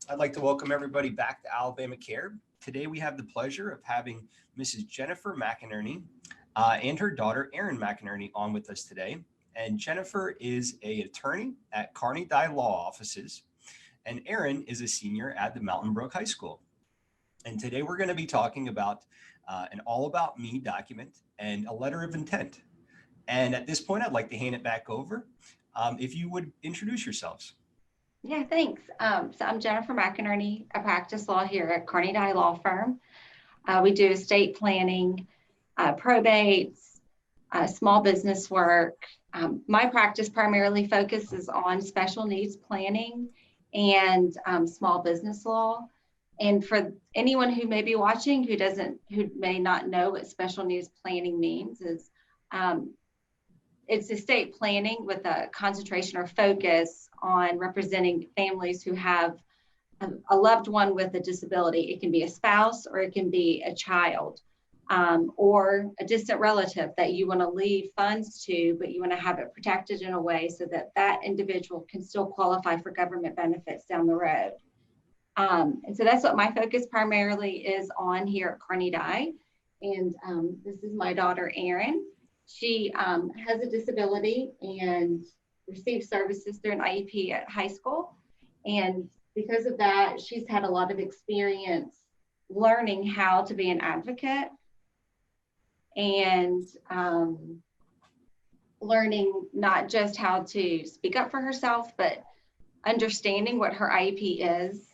I'd like to welcome everybody back to Alabama Care. Today we have the pleasure of having Mrs. Jennifer McInerney and her daughter Erin McInerney on with us today. And Jennifer is an attorney at Carney Dye Law Offices, and Erin is a senior at the Mountain Brook High School. And today we're going to be talking about an All About Me document and a letter of intent. And at this point, I'd like to hand it back over. If you would introduce yourselves. Yeah, thanks. So I'm Jennifer McInerney. I practice law here at Carney Dye Law Firm. We do estate planning, probates, small business work. My practice primarily focuses on special needs planning and small business law. And for anyone who may be watching who may not know what special needs planning means, is it's estate planning with a concentration or focus on representing families who have a loved one with a disability. It can be a spouse or it can be a child or a distant relative that you want to leave funds to, but you want to have it protected in a way so that that individual can still qualify for government benefits down the road. And so that's what my focus primarily is on here at Carney Dye. And this is my daughter, Erin. She has a disability and received services through an IEP at high school. And because of that, she's had a lot of experience learning how to be an advocate and learning not just how to speak up for herself, but understanding what her IEP is,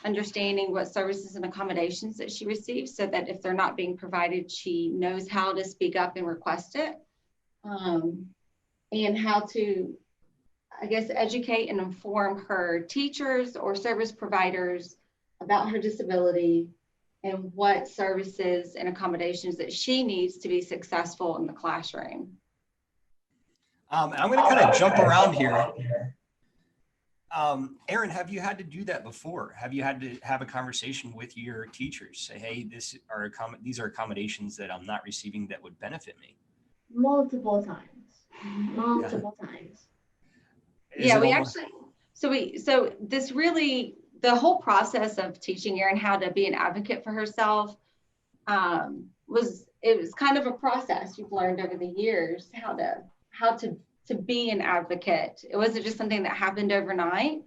understanding what services and accommodations that she receives so that if they're not being provided, she knows how to speak up and request it, and how to, I guess, educate and inform her teachers or service providers about her disability and what services and accommodations that she needs to be successful in the classroom. I'm going to kind of jump around here. Erin, have you had to do that before? Have you had to have a conversation with your teachers? Say, hey, these are accommodations that I'm not receiving that would benefit me. Multiple times. Yeah, we actually, so this really, the whole process of teaching Erin how to be an advocate for herself was kind of a process you've learned over the years, how to be an advocate. It wasn't just something that happened overnight.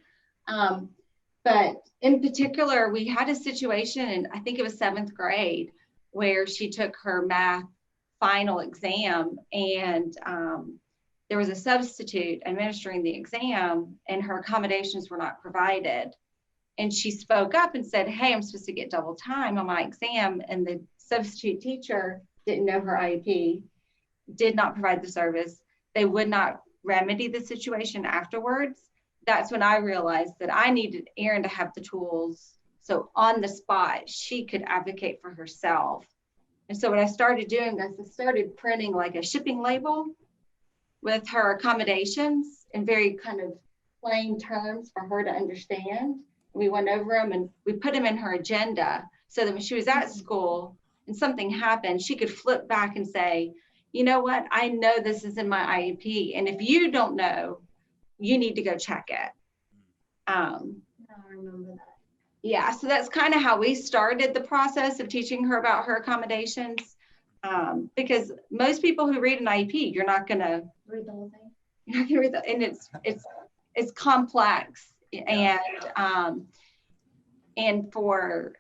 But in particular, we had a situation, and I think it was 7th grade, where she took her math final exam, and there was a substitute administering the exam, and her accommodations were not provided. And she spoke up and said, hey, I'm supposed to get double time on my exam. And the substitute teacher didn't know her IEP, did not provide the service. They would not remedy the situation afterwards. That's when I realized that I needed Erin to have the tools. So on the spot, she could advocate for herself. And so what I started doing is I started printing like a shipping label with her accommodations in very kind of plain terms for her to understand. We went over them and we put them in her agenda so that when she was at school and something happened, she could flip back and say, you know what, I know this is in my IEP. And if you don't know, you need to go check it. I remember that. Yeah, so that's kind of how we started the process of teaching her about her accommodations. Because most people who read an IEP, you're not going to Read the whole thing. You're not going to read and it's complex. And for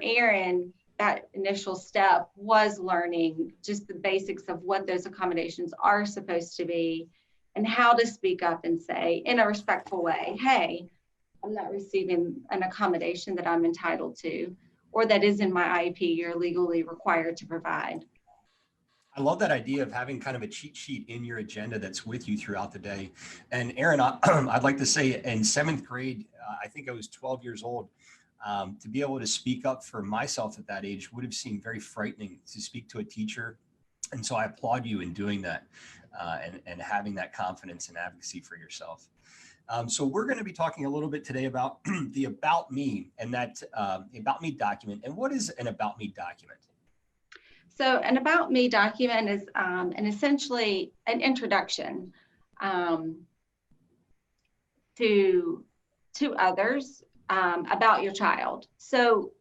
Erin, that initial step was learning just the basics of what those accommodations are supposed to be and how to speak up and say in a respectful way, hey, I'm not receiving an accommodation that I'm entitled to or that is in my IEP you're legally required to provide. I love that idea of having kind of a cheat sheet in your agenda that's with you throughout the day. And Erin, I'd like to say in 7th grade, I think I was 12 years old, to be able to speak up for myself at that age would have seemed very frightening to speak to a teacher. And so I applaud you in doing that and having that confidence and advocacy for yourself. So we're going to be talking a little bit today about the About Me and that About Me document. And what is an About Me document? So an About Me document is essentially an introduction to others about your child. So,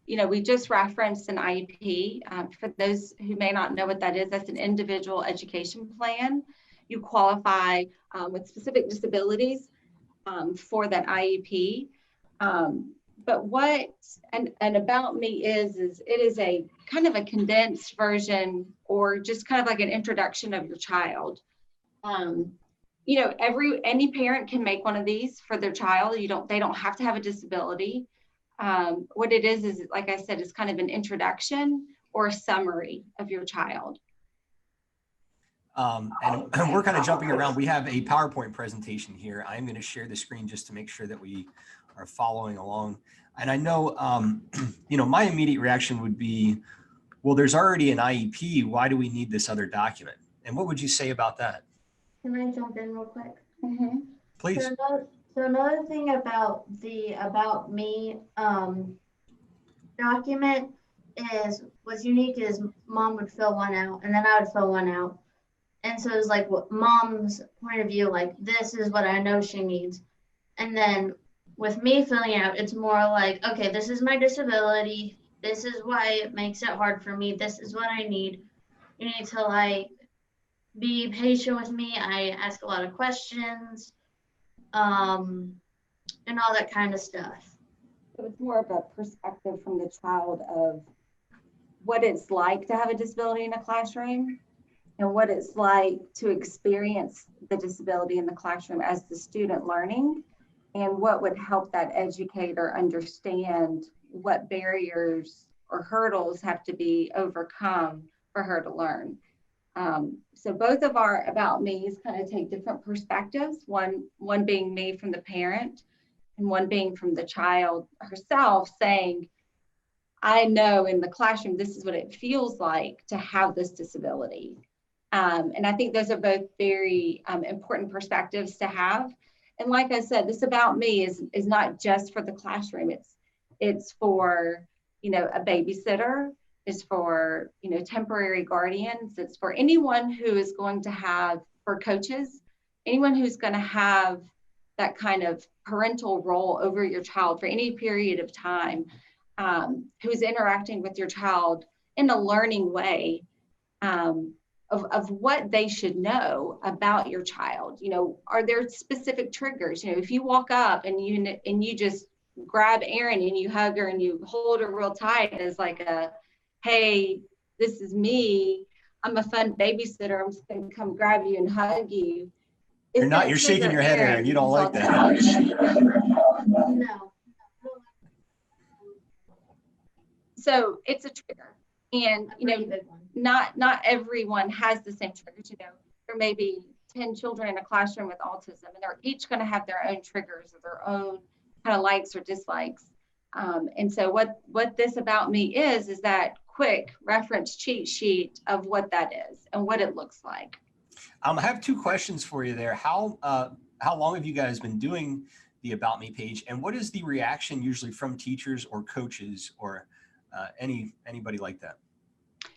we just referenced an IEP. For those who may not know what that is, that's an individual education plan. You qualify with specific disabilities for that IEP. But what and About Me is it is a kind of a condensed version, or just kind of like an introduction of your child. Any parent can make one of these for their child. They don't have to have a disability. What it is like I said, is kind of an introduction or a summary of your child. And we're kind of jumping around. We have a PowerPoint presentation here. I'm going to share the screen just to make sure that we are following along. And I know, my immediate reaction would be, well, there's already an IEP. Why do we need this other document? And what would you say about that? Can I jump in real quick? Mm-hmm. Please. So another thing about the About Me document what's unique is mom would fill one out and then I would fill one out. And so it was like what mom's point of view, like this is what I know she needs. And then with me filling out, it's more like, okay, this is my disability. This is why it makes it hard for me. This is what I need. You need to be patient with me. I ask a lot of questions, and all that kind of stuff. So it's more of a perspective from the child of what it's like to have a disability in a classroom and what it's like to experience the disability in the classroom as the student learning, and what would help that educator understand what barriers or hurdles have to be overcome for her to learn. So both of our About Me's kind of take different perspectives, one being me from the parent and one being from the child herself, saying, I know in the classroom, this is what it feels like to have this disability. And I think those are both very important perspectives to have. And like I said, this About Me is not just for the classroom. It's for, a babysitter. It's for, temporary guardians. It's for anyone who is going to have, for coaches, anyone who's going to have that kind of parental role over your child for any period of time, who's interacting with your child in a learning way, of what they should know about your child. Are there specific triggers? If you walk up and you just grab Erin and you hug her and you hold her real tight as like hey, this is me. I'm a fun babysitter. I'm just going to come grab you and hug you. You're shaking your head, Erin. You don't like that. No. So it's a trigger. And, not everyone has the same triggers. There may be 10 children in a classroom with autism, and they're each going to have their own triggers or their own kind of likes or dislikes. And so what this About Me is that quick reference cheat sheet of what that is and what it looks like. I have two questions for you there. How long have you guys been doing the About Me page, and what is the reaction usually from teachers or coaches or anybody like that?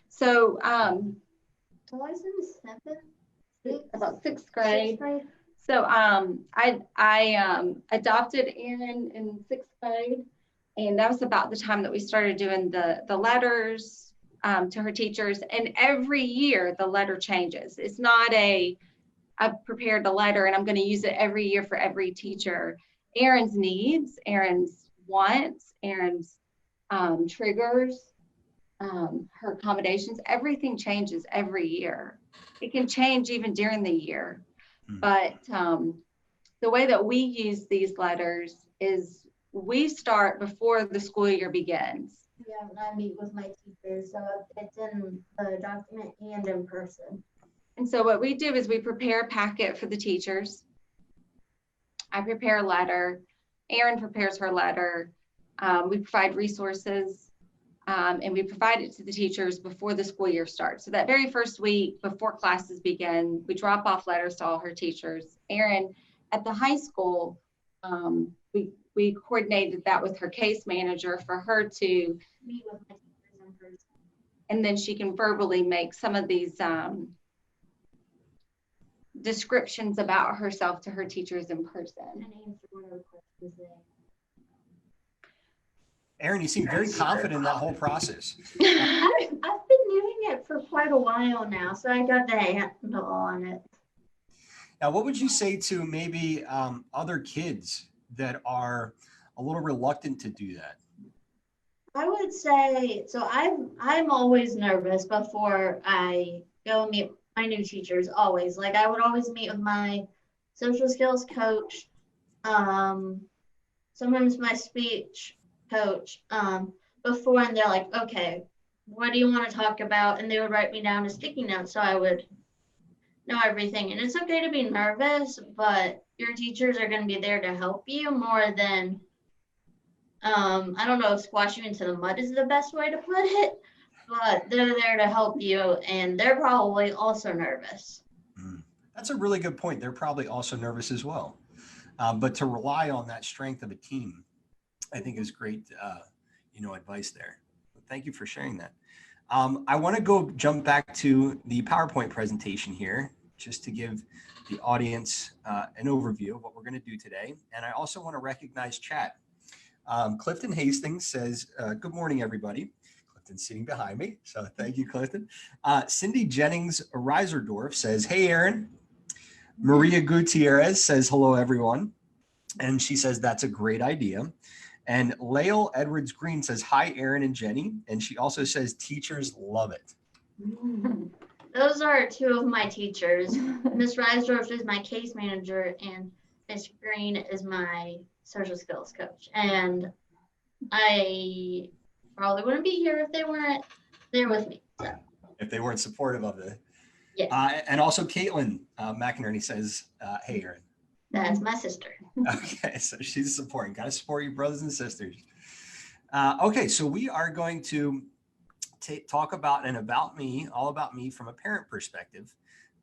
So So I was in seventh, about sixth grade. So I adopted Erin in sixth grade, and that was about the time that we started doing the letters to her teachers. And every year the letter changes. It's not I've prepared a letter and I'm going to use it every year for every teacher. Erin's needs, Erin's wants, Erin's triggers, her accommodations, everything changes every year. It can change even during the year. But the way that we use these letters is we start before the school year begins. Yeah, I meet with my teachers, so it's in the document and in person. And so what we do is we prepare a packet for the teachers. I prepare a letter. Erin prepares her letter. We provide resources, and we provide it to the teachers before the school year starts. So that very first week before classes begin, we drop off letters to all her teachers. Erin, at the high school, we coordinated that with her case manager for her to meet with my teachers in person. And then she can verbally make some of these descriptions about herself to her teachers in person. And answer whatever questions they Erin, you seem very confident in that whole process. I've been doing it for quite a while now, so I got the handle on it. Now, what would you say to maybe other kids that are a little reluctant to do that? I would say, so I'm always nervous before I go meet my new teachers, always. Like I would always meet with my social skills coach, sometimes my speech coach, before, and they're like, okay, what do you want to talk about? And they would write me down a sticky note so I would know everything. And it's okay to be nervous, but your teachers are going to be there to help you more than I don't know if squash you into the mud is the best way to put it, but they're there to help you, and they're probably also nervous. That's a really good point. They're probably also nervous as well. But to rely on that strength of a team, I think is great, advice there. Thank you for sharing that. I want to jump back to the PowerPoint presentation here, just to give the audience an overview of what we're going to do today. And I also want to recognize chat. Clifton Hastings says, good morning, everybody. Clifton's sitting behind me, so thank you, Clifton. Cindy Jennings Reiserdorf says, hey, Erin. Maria Gutierrez says, hello, everyone. And she says, that's a great idea. And Lael Edwards Green says, hi, Erin and Jenny. And she also says, teachers love it. Those are two of my teachers. Miss Reisdorf is my case manager, and Miss Green is my social skills coach. And I probably wouldn't be here if they weren't there with me. So. If they weren't supportive of it. Yes. And also Caitlin McInerney says, hey, Erin. That's my sister. Okay, so she's supporting. Got to support your brothers and sisters. Okay, so we are going to talk about all about me from a parent perspective.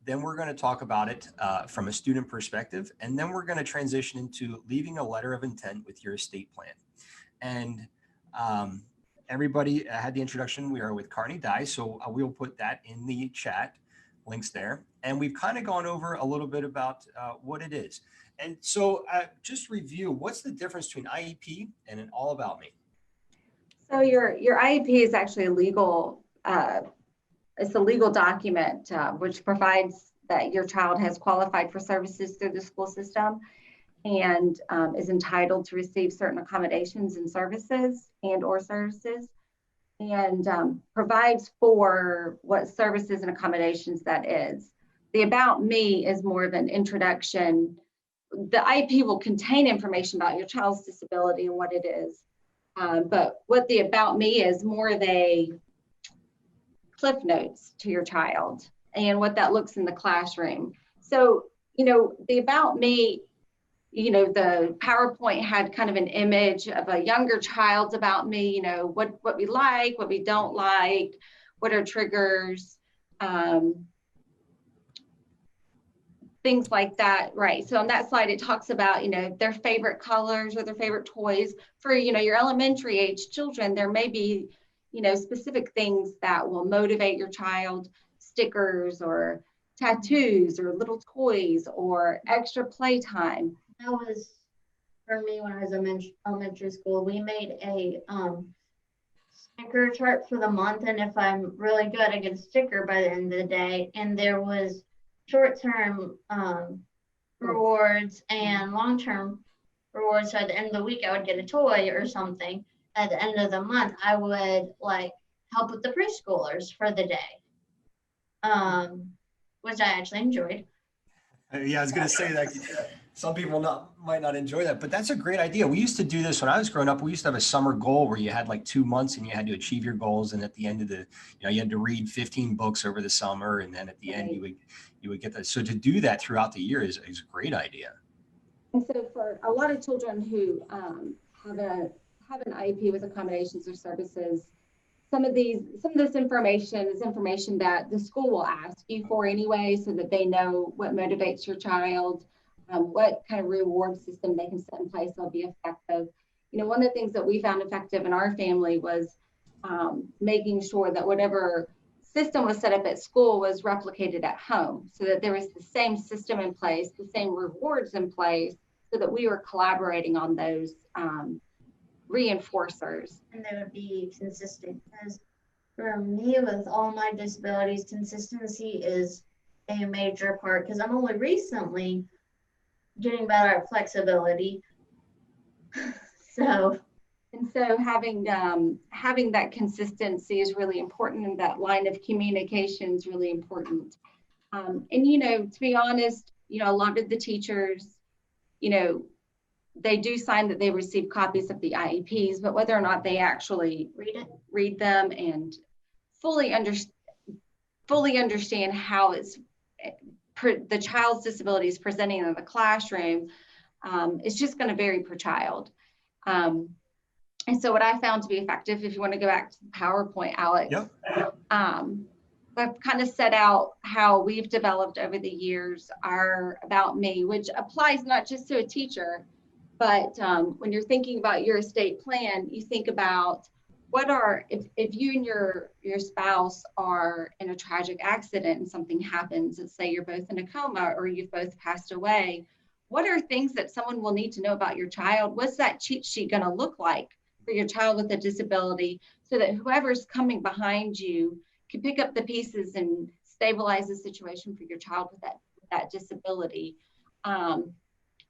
Then we're going to talk about it from a student perspective. And then we're going to transition into leaving a letter of intent with your estate plan. And everybody had the introduction. We are with Carney Dye, so we'll put that in the chat, links there. And we've kind of gone over a little bit about what it is. And so just review, what's the difference between IEP and an All About Me? So your IEP is actually a legal, it's a legal document which provides that your child has qualified for services through the school system and is entitled to receive certain accommodations and services or services, and provides for what services and accommodations that is. The About Me is more of an introduction. The IEP will contain information about your child's disability and what it is. But what the About Me is more of a cliff notes to your child and what that looks in the classroom. So, the About Me, the PowerPoint had kind of an image of a younger child's About Me, what we like, what we don't like, what are triggers, things like that, right? So on that slide, it talks about, their favorite colors or their favorite toys. For, your elementary age children, there may be, specific things that will motivate your child, stickers or tattoos or little toys or extra playtime. That was for me when I was in elementary school. We made a sticker chart for the month, and if I'm really good, I get a sticker by the end of the day. And there was short-term rewards and long-term rewards. So at the end of the week, I would get a toy or something. At the end of the month, I would help with the preschoolers for the day, which I actually enjoyed. Yeah, I was going to say that some people might not enjoy that, but that's a great idea. We used to do this when I was growing up. We used to have a summer goal where you had 2 months and you had to achieve your goals. And at the end of you had to read 15 books over the summer. And then at the end, you would get that. So to do that throughout the year is a great idea. And so for a lot of children who have an IEP with accommodations or services, some of this information is information that the school will ask you for anyway, so that they know what motivates your child, what kind of reward system they can set in place that'll be effective. One of the things that we found effective in our family was making sure that whatever system was set up at school was replicated at home, so that there was the same system in place, the same rewards in place, so that we were collaborating on those reinforcers. And they would be consistent. Because for me, with all my disabilities, consistency is a major part. Because I'm only recently getting better at flexibility. So having that consistency is really important, and that line of communication is really important. And to be honest, a lot of the teachers, they do sign that they receive copies of the IEPs, but whether or not they actually read them and fully understand how the child's disability is presenting in the classroom, it's just going to vary per child. And so what I found to be effective, if you want to go back to the PowerPoint, Alex, Yep. I've kind of set out how we've developed over the years our About Me, which applies not just to a teacher, but when you're thinking about your estate plan, you think about if you and your spouse are in a tragic accident and something happens, let's say you're both in a coma or you've both passed away, what are things that someone will need to know about your child? What's that cheat sheet going to look like for your child with a disability, so that whoever's coming behind you can pick up the pieces and stabilize the situation for your child with that disability.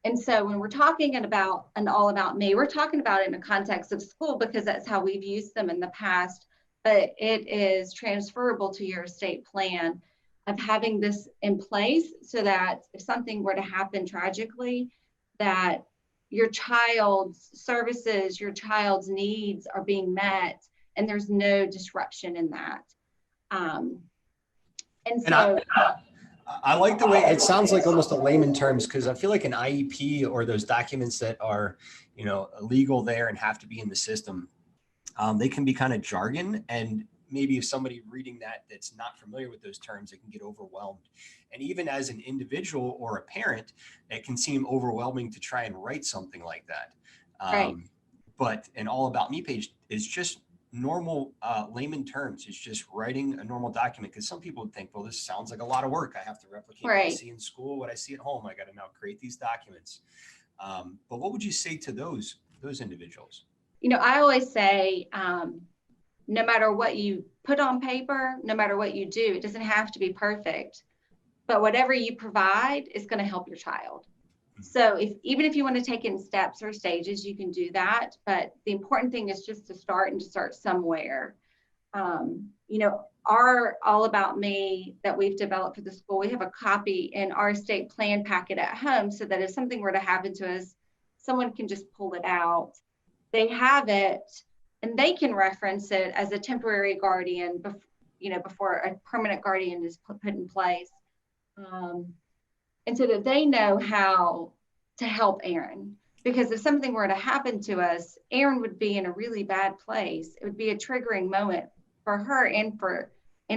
And so when we're talking about an All About Me, we're talking about it in the context of school because that's how we've used them in the past, but it is transferable to your estate plan of having this in place so that if something were to happen tragically, that your child's services, your child's needs are being met and there's no disruption in that. I like the way it sounds like almost a layman terms, because I feel like an IEP or those documents that are, illegal there and have to be in the system, they can be kind of jargon. And maybe if somebody reading that's not familiar with those terms, it can get overwhelmed. And even as an individual or a parent, it can seem overwhelming to try and write something like that. Right. But an All About Me page is just normal layman terms. It's just writing a normal document, because some people would think, well, this sounds like a lot of work. I have to replicate what I see in school, what I see at home. I got to now create these documents. But what would you say to those individuals? I always say, no matter what you put on paper, no matter what you do, it doesn't have to be perfect, but whatever you provide is going to help your child. So even if you want to take it in steps or stages, you can do that. But the important thing is just to start somewhere. Our All About Me that we've developed for the school, we have a copy in our estate plan packet at home, so that if something were to happen to us, someone can just pull it out. They have it and they can reference it as a temporary guardian, before a permanent guardian is put in place. And so that they know how to help Erin. Because if something were to happen to us, Erin would be in a really bad place. It would be a triggering moment for her and for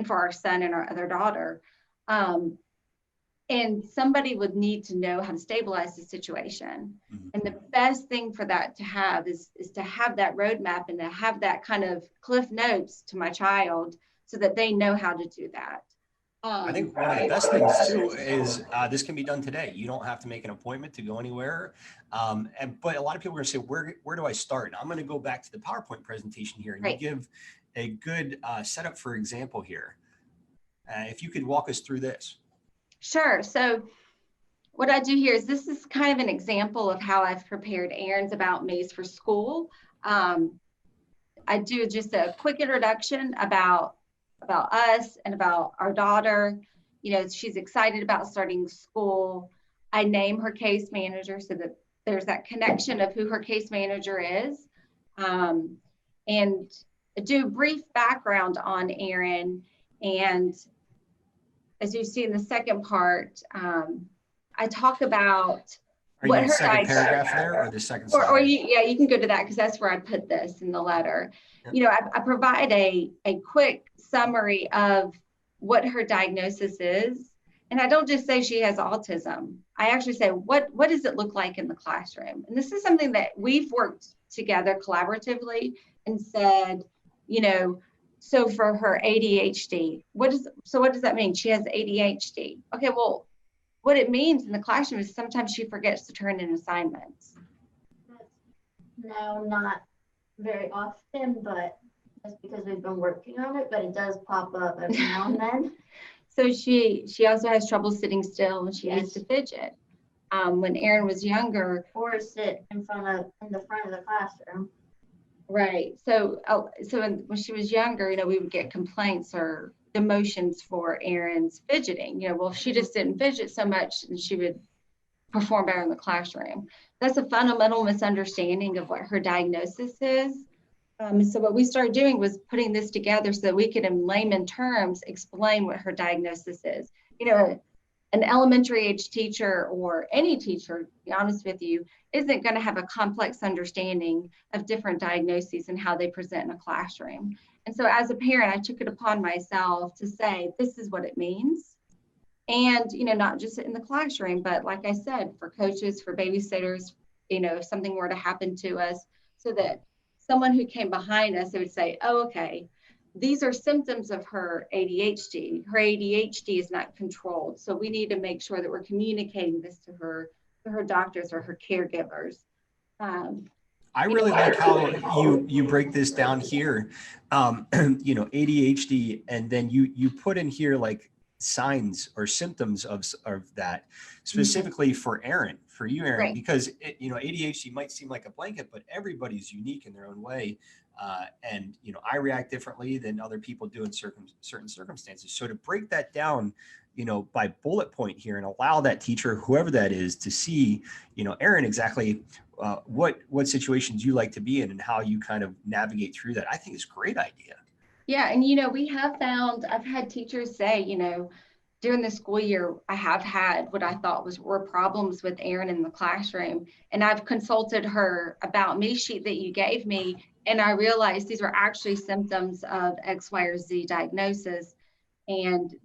our son and our other daughter. And somebody would need to know how to stabilize the situation. Mm-hmm. And the best thing for that to have is to have that roadmap and to have that kind of cliff notes to my child so that they know how to do that. I think one of the best things too is this can be done today. You don't have to make an appointment to go anywhere. But a lot of people are going to say, where do I start? And I'm going to go back to the PowerPoint presentation here and give a good setup for example here. If you could walk us through this. Sure. So what I do here is this is kind of an example of how I've prepared Erin's About Me's for school. I do just a quick introduction about us and about our daughter. She's excited about starting school. I name her case manager so that there's that connection of who her case manager is. And I do a brief background on Erin. And as you see in the second part, I talk about what her second paragraph there, or the second slide? You can go to that because that's where I put this in the letter. Yep. I provide a quick summary of what her diagnosis is. And I don't just say she has autism. I actually say, what does it look like in the classroom? And this is something that we've worked together collaboratively and said, so for her ADHD, what does that mean? She has ADHD. Okay, well, what it means in the classroom is sometimes she forgets to turn in assignments. No, not very often, but that's because we've been working on it, but it does pop up every now and then. So she also has trouble sitting still and she needs to fidget. When Erin was younger, or sit in the front of the classroom. Right. So when she was younger, we would get complaints or demotions for Erin's fidgeting. Well, if she just didn't fidget so much, and she would perform better in the classroom. That's a fundamental misunderstanding of what her diagnosis is. So what we started doing was putting this together so that we could, in layman terms, explain what her diagnosis is. An elementary age teacher or any teacher, to be honest with you, isn't going to have a complex understanding of different diagnoses and how they present in a classroom. And so as a parent, I took it upon myself to say, this is what it means. And, not just in the classroom, but like I said, for coaches, for babysitters, if something were to happen to us, so that someone who came behind us, they would say, oh, okay, these are symptoms of her ADHD. Her ADHD is not controlled. So we need to make sure that we're communicating this to her doctors or her caregivers. I really like how you break this down here. ADHD, and then you put in here like signs or symptoms of that specifically for you, Erin, right. Because ADHD might seem like a blanket, but everybody's unique in their own way. And I react differently than other people do in certain circumstances. So to break that down, by bullet point here and allow that teacher, whoever that is, to see, Erin, exactly what situations you like to be in and how you kind of navigate through that, I think is a great idea. Yeah. And, we have found, I've had teachers say, during the school year, I have had what I thought were problems with Erin in the classroom. And I've consulted her about me sheet that you gave me. And I realized these were actually symptoms of X, Y, or Z diagnosis. And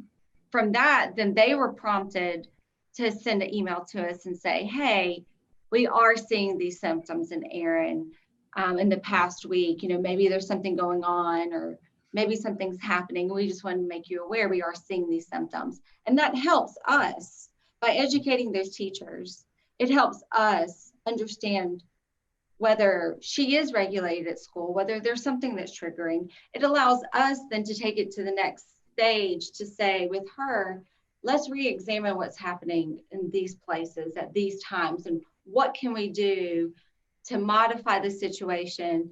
from that, then they were prompted to send an email to us and say, hey, we are seeing these symptoms in Erin in the past week. Maybe there's something going on, or maybe something's happening. We just want to make you aware we are seeing these symptoms. And that helps us by educating those teachers. It helps us understand whether she is regulated at school, whether there's something that's triggering. It allows us then to take it to the next stage to say with her, let's re-examine what's happening in these places at these times, and what can we do to modify the situation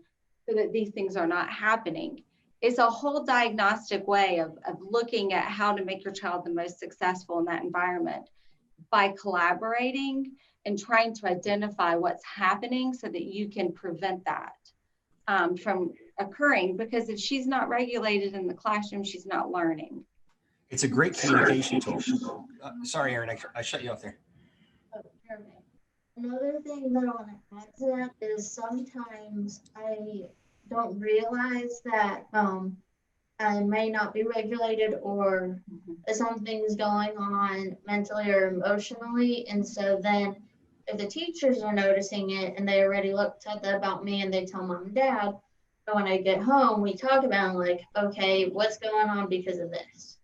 so that these things are not happening. It's a whole diagnostic way of looking at how to make your child the most successful in that environment by collaborating and trying to identify what's happening so that you can prevent that from occurring. Because if she's not regulated in the classroom, she's not learning. It's a great communication tool. Sorry, Erin, I shut you off there. Another thing that I want to add to that is sometimes I don't realize that I may not be regulated, or something's going on mentally or emotionally. And so then if the teachers are noticing it and they already said that about me and they tell mom and dad, and when I get home, we talk about like, okay, what's going on because of this?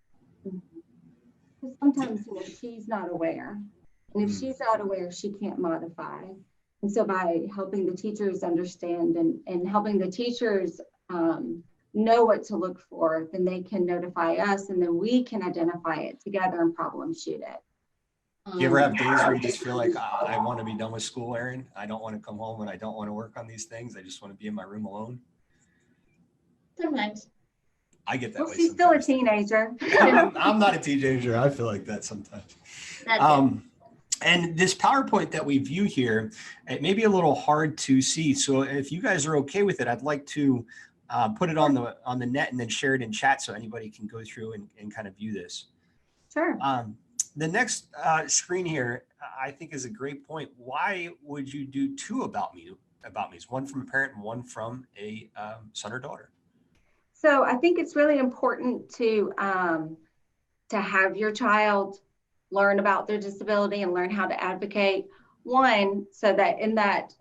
Sometimes she's not aware. And if she's not aware, she can't modify. And so by helping the teachers understand and helping the teachers know what to look for, then they can notify us, and then we can identify it together and problem shoot it. Do you ever have days where you just feel like, I want to be done with school, Erin? I don't want to come home and I don't want to work on these things. I just want to be in my room alone. Sometimes. I get that way. She's still a teenager. I'm not a teenager. I feel like that sometimes. And this PowerPoint that we view here, it may be a little hard to see. So if you guys are okay with it, I'd like to put it on the net and then share it in chat so anybody can go through and kind of view this. Sure. The next screen here, I think, is a great point. Why would you do two about me's? One from a parent and one from a son or daughter. So I think it's really important to have your child learn about their disability and learn how to advocate. One, so that in that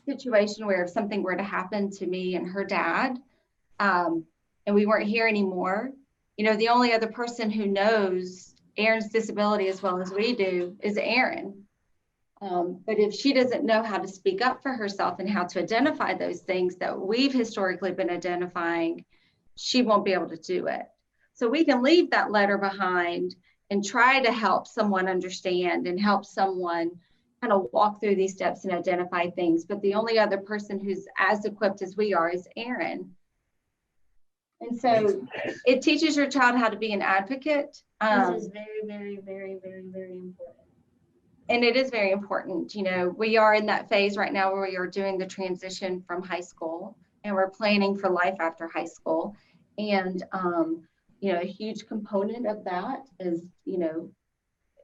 situation where if something were to happen to me and her dad, and we weren't here anymore, the only other person who knows Erin's disability as well as we do is Erin. But if she doesn't know how to speak up for herself and how to identify those things that we've historically been identifying, she won't be able to do it. So we can leave that letter behind and try to help someone understand and help someone kind of walk through these steps and identify things. But the only other person who's as equipped as we are is Erin. And so it teaches your child how to be an advocate. This is very, very, very, very, very important. And it is very important. You know, we are in that phase right now where we are doing the transition from high school, and we're planning for life after high school. And, you know, a huge component of that is, you know,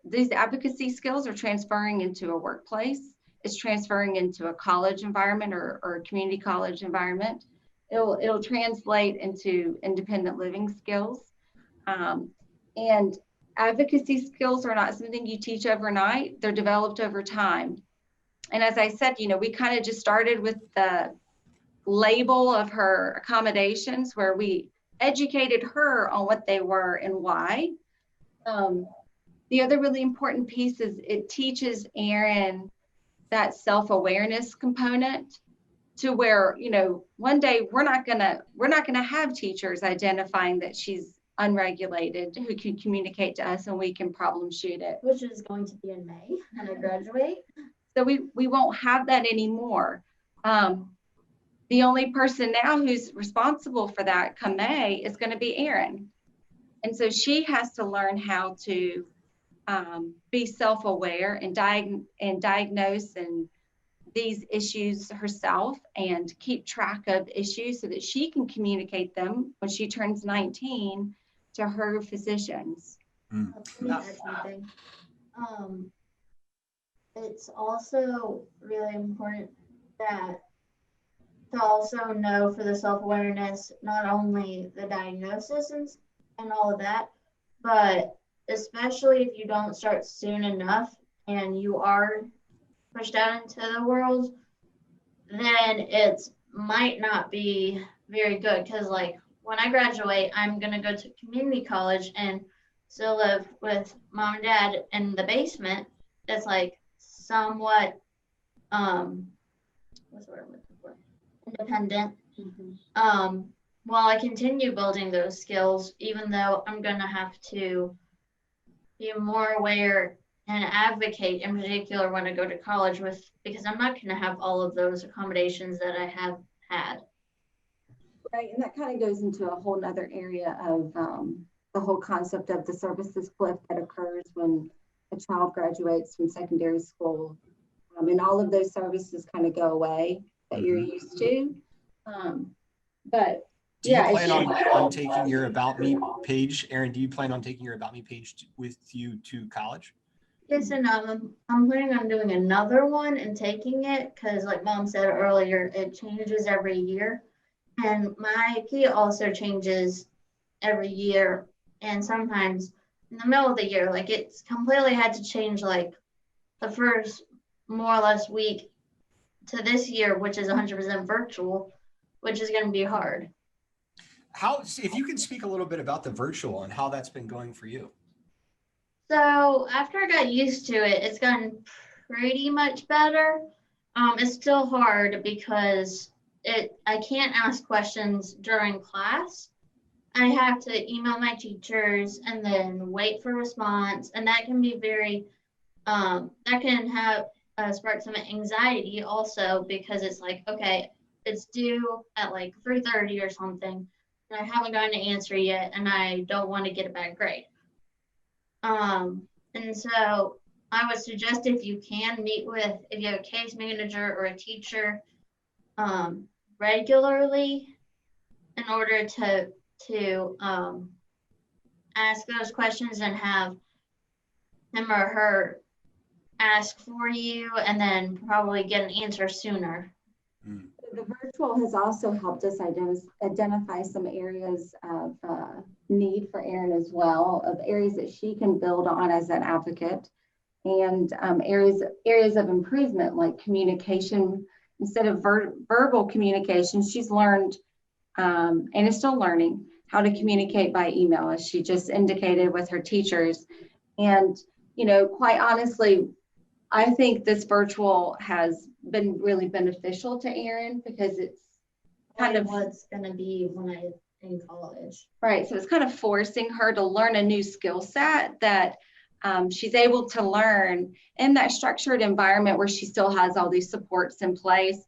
these advocacy skills are transferring into a workplace. It's transferring into a college environment or a community college environment. It'll translate into independent living skills. And advocacy skills are not something you teach overnight. They're developed over time. And as I said, you know, we kind of just started with the label of her accommodations where we educated her on what they were and why. The other really important piece is it teaches Erin that self-awareness component to where, you know, one day we're not gonna have teachers identifying that she's unregulated who can communicate to us and we can problem shoot it. Which is going to be in May when I graduate. So we won't have that anymore. The only person now who's responsible for that come May is going to be Erin. And so she has to learn how to be self-aware and diagnose and these issues herself and keep track of issues so that she can communicate them when she turns 19 to her physicians. It's also really important that to also know for the self-awareness, not only the diagnosis and all of that, but especially if you don't start soon enough and you are pushed out into the world, then it might not be very good. Because like when I graduate, I'm going to go to community college and still live with mom and dad in the basement. That's like somewhat, what's the word I'm looking for? Independent. Mm-hmm. While I continue building those skills, even though I'm going to have to be more aware and advocate in particular when I go to college because I'm not going to have all of those accommodations that I have had. Right, and that kind of goes into a whole nother area of the whole concept of the services cliff that occurs when a child graduates from secondary school. And all of those services kind of go away that you're used to. But do you plan on taking your About Me page, Erin? Do you plan on taking your About Me page with you to college? Yes, and I'm planning on doing another one and taking it because, like Mom said earlier, it changes every year, and my key also changes every year, and sometimes in the middle of the year, like it's completely had to change like the first more or less week to this year, which is 100% virtual, which is going to be hard. If you can speak a little bit about the virtual and how that's been going for you. So after I got used to it, it's gotten pretty much better. It's still hard because I can't ask questions during class. I have to email my teachers and then wait for a response, and that can be very that can have spark some anxiety also because it's like, okay, it's due at like 3:30 or something, and I haven't gotten an answer yet, and I don't want to get a bad grade. And so I would suggest if you can meet with, if you have a case manager or a teacher regularly in order to ask those questions and have him or her ask for you and then probably get an answer sooner. The virtual has also helped us identify some areas of need for Erin as well, of areas that she can build on as an advocate, and areas of improvement like communication. Instead of verbal communication, she's learned and is still learning how to communicate by email, as she just indicated with her teachers. And, you know, quite honestly, I think this virtual has been really beneficial to Erin because it's kind of what's going to be when I'm in college. Right. So it's kind of forcing her to learn a new skill set that she's able to learn in that structured environment where she still has all these supports in place.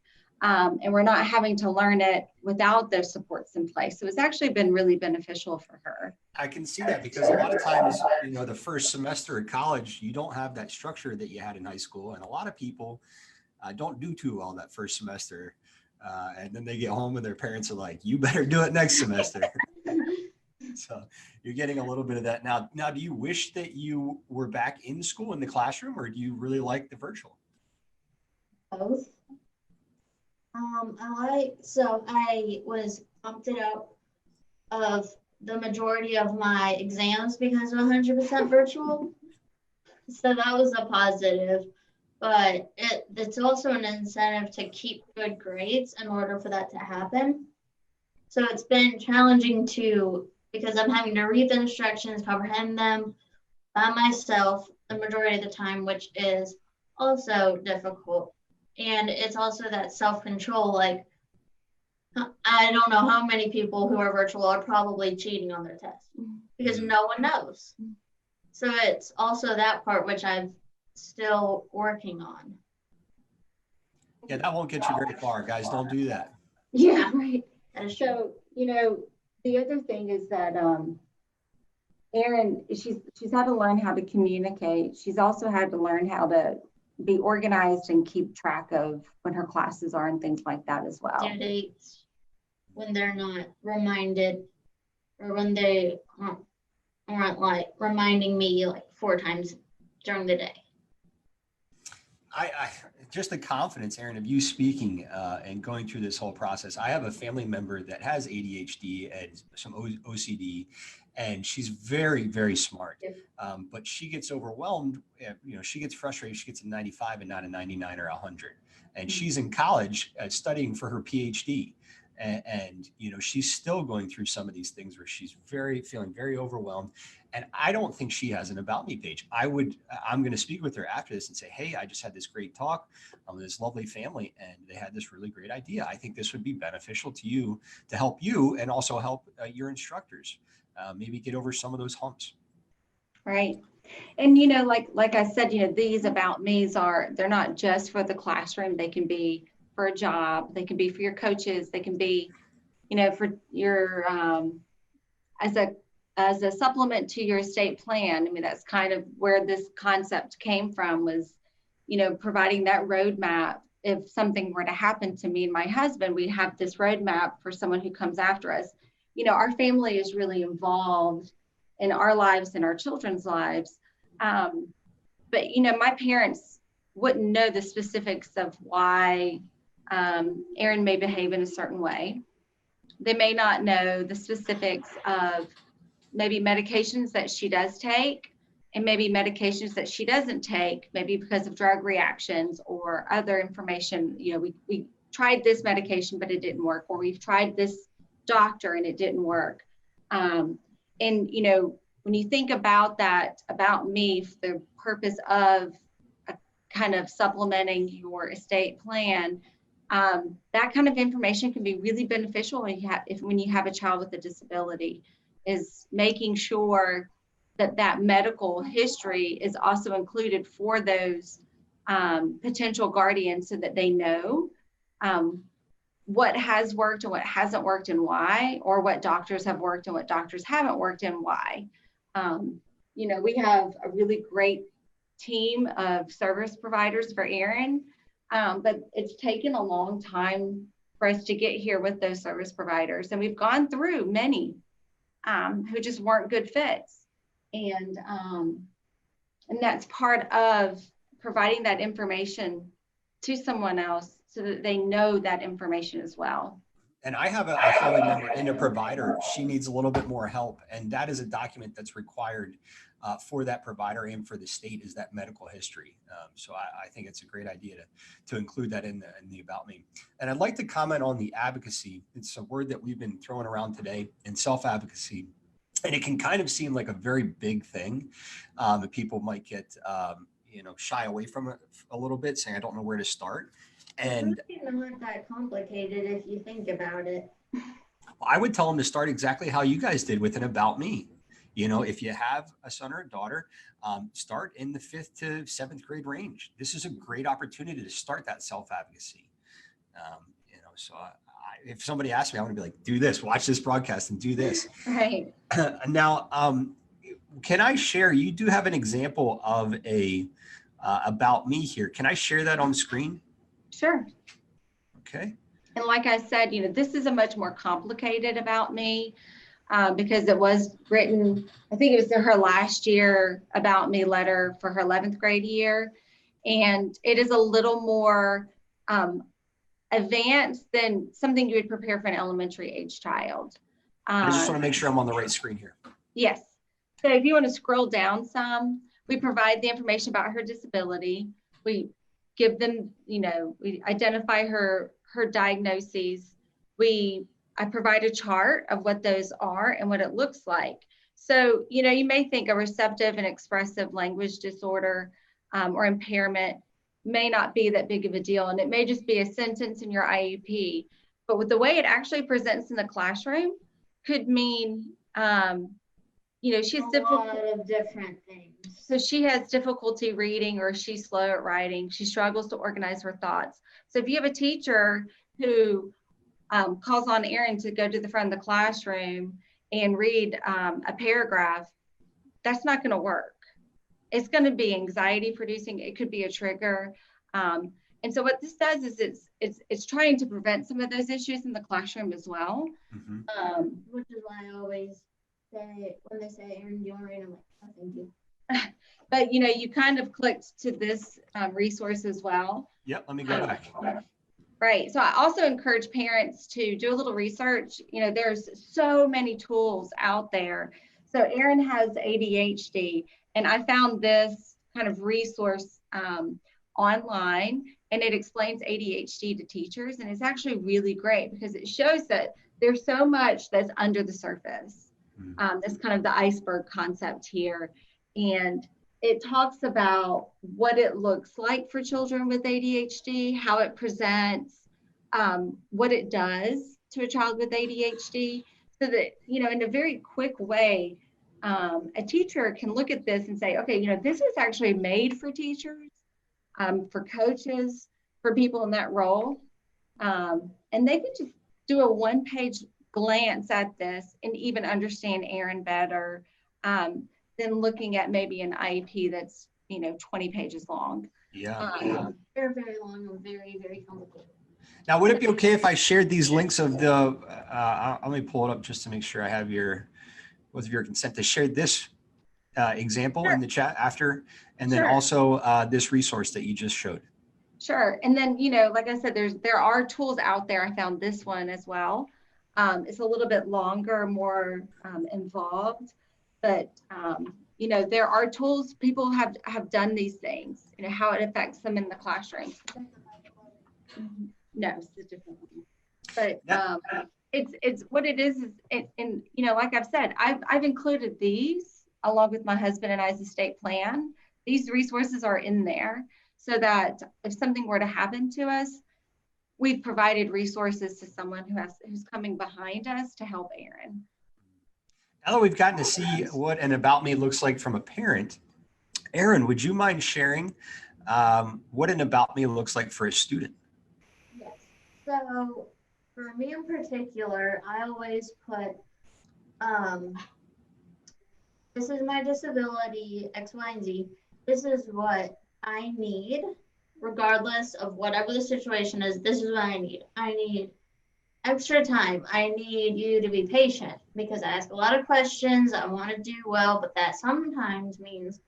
And we're not having to learn it without those supports in place. So it's actually been really beneficial for her. I can see that because a lot of times, the first semester of college, you don't have that structure that you had in high school. And a lot of people don't do too well that first semester. And then they get home and their parents are like, you better do it next semester. So you're getting a little bit of that now. Now, do you wish that you were back in school in the classroom, or do you really like the virtual? Both. I was opted out of the majority of my exams because of 100% virtual. So that was a positive, but it's also an incentive to keep good grades in order for that to happen. So it's been challenging because I'm having to read the instructions, comprehend them by myself the majority of the time, which is also difficult. And it's also that self-control, like, I don't know how many people who are virtual are probably cheating on their test because no one knows. So it's also that part which I'm still working on. Yeah, that won't get you very far, guys. Don't do that. Yeah, right. So, the other thing is that Erin, she's had to learn how to communicate. She's also had to learn how to be organized and keep track of when her classes are and things like that as well. Due dates, when they're not reminded, or when they aren't like reminding me like 4 times during the day. I just the confidence, Erin, of you speaking and going through this whole process. I have a family member that has ADHD and some OCD, and she's very, very smart. But she gets overwhelmed. She gets frustrated. She gets a 95 and not a 99 or 100. And she's in college studying for her PhD. And she's still going through some of these things where she's feeling very overwhelmed. And I don't think she has an About Me page. I'm going to speak with her after this and say, hey, I just had this great talk with this lovely family, and they had this really great idea. I think this would be beneficial to you, to help you and also help your instructors maybe get over some of those humps. Right. And, like I said, these About Me's they're not just for the classroom. They can be for a job. They can be for your coaches. They can be, for your, as a supplement to your estate plan. I mean, that's kind of where this concept came from, was, providing that roadmap. If something were to happen to me and my husband, we have this roadmap for someone who comes after us. Our family is really involved in our lives and our children's lives. But, my parents wouldn't know the specifics of why Erin may behave in a certain way. They may not know the specifics of maybe medications that she does take, and maybe medications that she doesn't take, maybe because of drug reactions or other information. We tried this medication, but it didn't work, or we've tried this doctor and it didn't work. And, when you think about that, About Me, the purpose of kind of supplementing your estate plan, that kind of information can be really beneficial when you have a child with a disability, is making sure that medical history is also included for those potential guardians, so that they know what has worked and what hasn't worked and why, or what doctors have worked and what doctors haven't worked and why. We have a really great team of service providers for Erin, but it's taken a long time for us to get here with those service providers. And we've gone through many who just weren't good fits. And that's part of providing that information to someone else so that they know that information as well. And I have a family member and a provider. She needs a little bit more help. And that is a document that's required for that provider and for the state, is that medical history. So I think it's a great idea to include that in the About Me. And I'd like to comment on the advocacy. It's a word that we've been throwing around today, and self-advocacy. And it can kind of seem like a very big thing that people might get shy away from it a little bit, saying, I don't know where to start. And it's really not that complicated if you think about it. I would tell them to start exactly how you guys did with an About Me. If you have a son or a daughter, start in the 5th to 7th grade range. This is a great opportunity to start that self-advocacy. So if somebody asks me, I want to be like, do this, watch this broadcast and do this. Right. Now, can I share, you do have an example of a About Me here. Can I share that on the screen? Sure. Okay. And like I said, this is a much more complicated About Me because it was written, I think it was her last year About Me letter for her 11th grade year. And it is a little more advanced than something you would prepare for an elementary age child. I just want to make sure I'm on the right screen here. Yes. So if you want to scroll down some, we provide the information about her disability. We give them, we identify her diagnoses. I provide a chart of what those are and what it looks like. So, you may think a receptive and expressive language disorder or impairment may not be that big of a deal. And it may just be a sentence in your IEP, but with the way it actually presents in the classroom could mean, she has a lot of different things. So she has difficulty reading, or she's slow at writing. She struggles to organize her thoughts. So if you have a teacher who calls on Erin to go to the front of the classroom and read a paragraph, that's not going to work. It's going to be anxiety producing. It could be a trigger. And so what this does is it's trying to prevent some of those issues in the classroom as well. Mm-hmm. Which is why I always say, when they say, Erin, do you want to read? I'm like, oh, thank you. But you kind of clicked to this resource as well. Yep, let me go back. Right. So I also encourage parents to do a little research. There's so many tools out there. So Erin has ADHD, and I found this kind of resource online, and it explains ADHD to teachers. And it's actually really great because it shows that there's so much that's under the surface. That's kind of the iceberg concept here. And it talks about what it looks like for children with ADHD, how it presents, what it does to a child with ADHD, so that, in a very quick way, a teacher can look at this and say, okay, this is actually made for teachers, for coaches, for people in that role. And they can just do a one-page glance at this and even understand Erin better than looking at maybe an IEP that's 20 pages long. Yeah. They're very long and very, very complicated. Now, would it be okay if I shared these links of the? Let me pull it up just to make sure I have both of your consent to share this example Sure. in the chat after, and then Sure. also this resource that you just showed. Sure. And then, like I said, there are tools out there. I found this one as well. It's a little bit longer, more involved, but there are tools. People have done these things, how it affects them in the classroom. No, it's a different one. But it's what it is and like I've said, I've included these along with my husband and I's estate plan. These resources are in there so that if something were to happen to us, we've provided resources to someone who's coming behind us to help Erin. Now that we've gotten to see what an About Me looks like from a parent, Erin, would you mind sharing what an About Me looks like for a student? Yes. So for me in particular, I always put, this is my disability, X, Y, and Z. This is what I need, regardless of whatever the situation is. This is what I need. I need extra time. I need you to be patient because I ask a lot of questions. I want to do well, but that sometimes means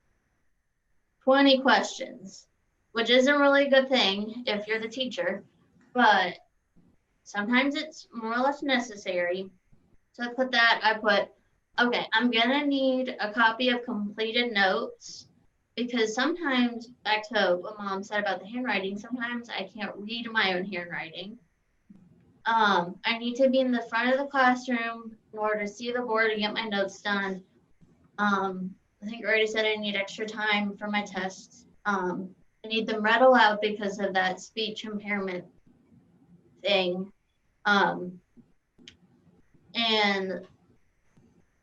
20 questions, which isn't really a good thing if you're the teacher, but sometimes it's more or less necessary. So I put, okay, I'm gonna need a copy of completed notes because sometimes, back to what Mom said about the handwriting, sometimes I can't read my own handwriting. I need to be in the front of the classroom in order to see the board and get my notes done. I think I already said I need extra time for my tests. I need them read aloud because of that speech impairment thing. And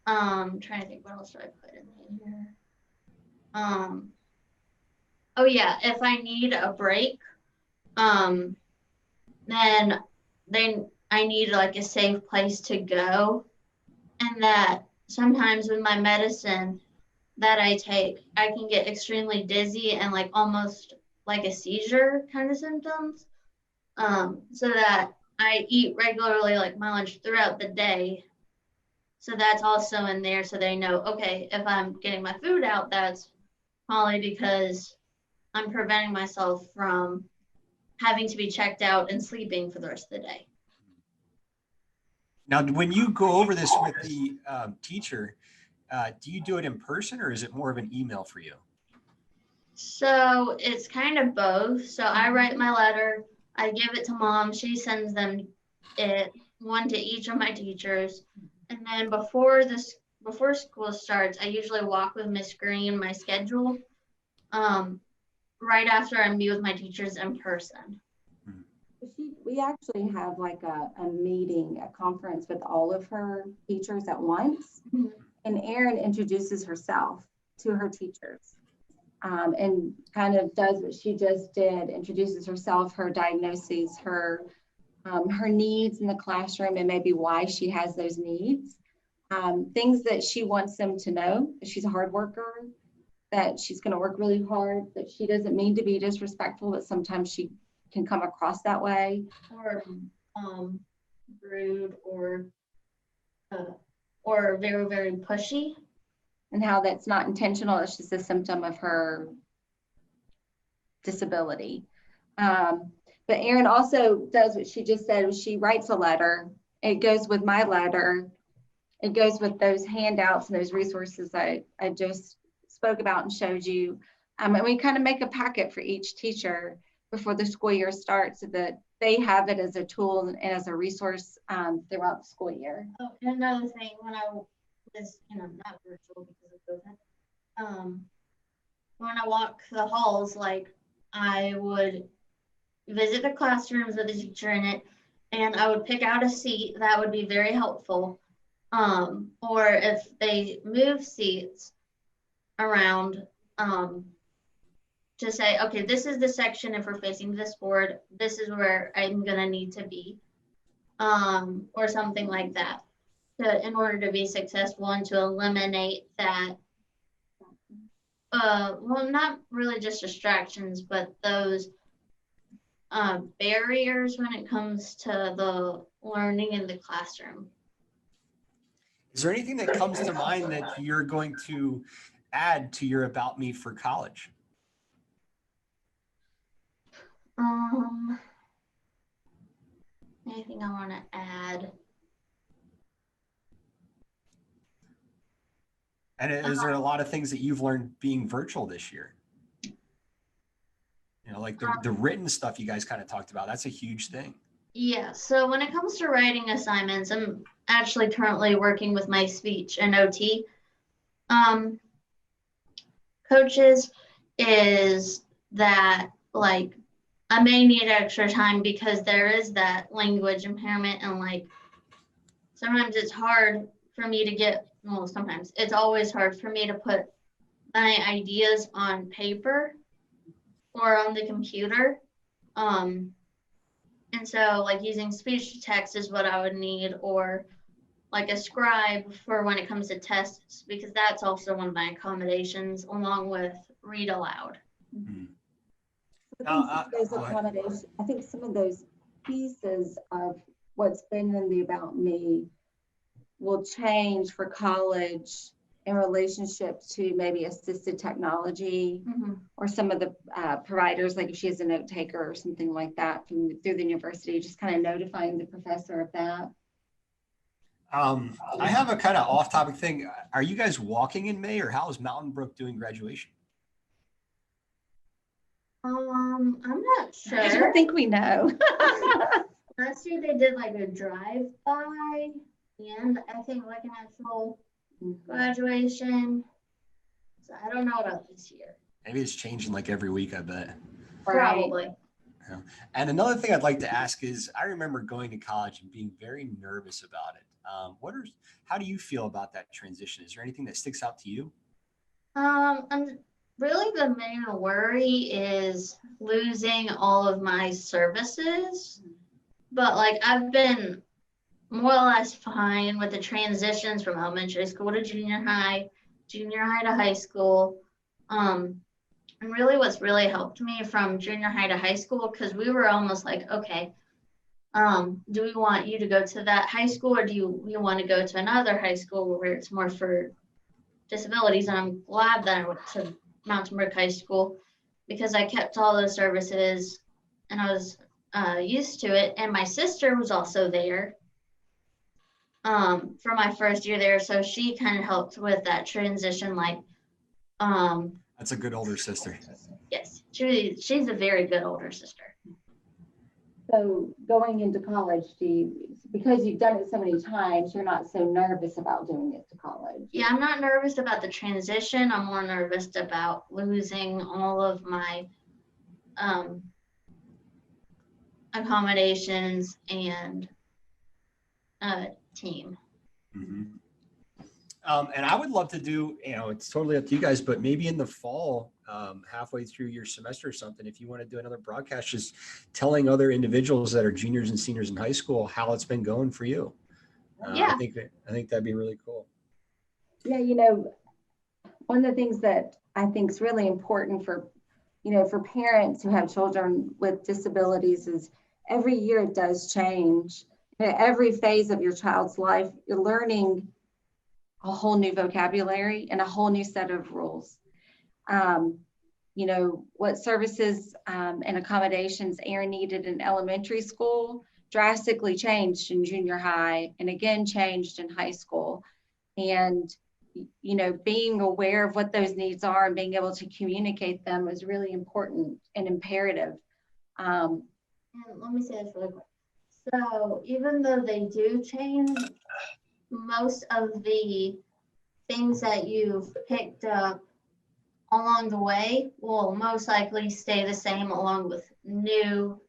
trying to think what else do I put in here. Oh yeah, if I need a break, then I need like a safe place to go, and that sometimes with my medicine that I take, I can get extremely dizzy and like almost like a seizure kind of symptoms. So that I eat regularly like my lunch throughout the day. So that's also in there so they know, okay, if I'm getting my food out, that's probably because I'm preventing myself from having to be checked out and sleeping for the rest of the day. Now, when you go over this with the teacher, do you do it in person or is it more of an email for you? So it's kind of both. So I write my letter, I give it to mom, she sends them it, one to each of my teachers. And then before school starts, I usually walk with Miss Green my schedule right after I meet with my teachers in person. We actually have like a meeting, a conference with all of her teachers at once. Mm-hmm. And Erin introduces herself to her teachers and kind of does what she just did, introduces herself, her diagnoses, her needs in the classroom, and maybe why she has those needs. Things that she wants them to know, that she's a hard worker, that she's going to work really hard, that she doesn't mean to be disrespectful, but sometimes she can come across that way, or rude, or very, very pushy, and how that's not intentional. It's just a symptom of her disability. But Erin also does what she just said. She writes a letter. It goes with my letter. It goes with those handouts and those resources I just spoke about and showed you. And we kind of make a packet for each teacher before the school year starts so that they have it as a tool and as a resource throughout the school year. Oh, and another thing, when I was, not virtual because of COVID, when I walk the halls, like I would visit the classrooms with a teacher in it, and I would pick out a seat that would be very helpful. Or if they move seats around, to say, okay, this is the section if we're facing this board, this is where I'm gonna need to be, or something like that, in order to be successful and to eliminate that, well, not really just distractions, but those barriers when it comes to the learning in the classroom. Is there anything that comes to mind that you're going to add to your About Me for college? Anything I want to add? And is there a lot of things that you've learned being virtual this year? Like the written stuff you guys kind of talked about, that's a huge thing. Yeah, so when it comes to writing assignments, I'm actually currently working with my speech and OT coaches, is that like I may need extra time because there is that language impairment, and like sometimes it's hard for me to get, well, sometimes it's always hard for me to put my ideas on paper or on the computer. And so like using speech to text is what I would need, or like a scribe for when it comes to tests, because that's also one of my accommodations along with read aloud. Mm-hmm. I think some of those pieces of what's been in the About Me will change for college in relationship to maybe assisted technology, mm-hmm. or some of the providers, like if she has a note taker or something like that through the university, just kind of notifying the professor of that. I have a kind of off-topic thing. Are you guys walking in May, or how is Mountain Brook doing graduation? I'm not sure. I don't think we know. Last year they did like a drive-by, and I think like an actual graduation. So I don't know about this year. Maybe it's changing like every week, I bet. Probably. Yeah. And another thing I'd like to ask is, I remember going to college and being very nervous about it. How do you feel about that transition? Is there anything that sticks out to you? And really the main worry is losing all of my services. But like I've been more or less fine with the transitions from elementary school to junior high to high school. And really what's really helped me from junior high to high school, because we were almost like, okay, do we want you to go to that high school, or do you want to go to another high school where it's more for disabilities? And I'm glad that I went to Mountain Brook High School because I kept all those services and I was used to it. And my sister was also there for my first year there. So she kind of helped with that transition. Like, That's a good older sister. yes, she's a very good older sister. So going into college, because you've done it so many times, you're not so nervous about doing it to college? Yeah, I'm not nervous about the transition. I'm more nervous about losing all of my accommodations and team. Mm-hmm. And I would love to do, it's totally up to you guys, but maybe in the fall, halfway through your semester or something, if you want to do another broadcast, just telling other individuals that are juniors and seniors in high school how it's been going for you. Yeah. I think that'd be really cool. Yeah, one of the things that I think is really important for parents who have children with disabilities is every year it does change. Every phase of your child's life, you're learning a whole new vocabulary and a whole new set of rules. What services and accommodations Erin needed in elementary school drastically changed in junior high and again changed in high school. And, being aware of what those needs are and being able to communicate them is really important and imperative. And let me say this really quick. So even though they do change, most of the things that you've picked up along the way will most likely stay the same, along with new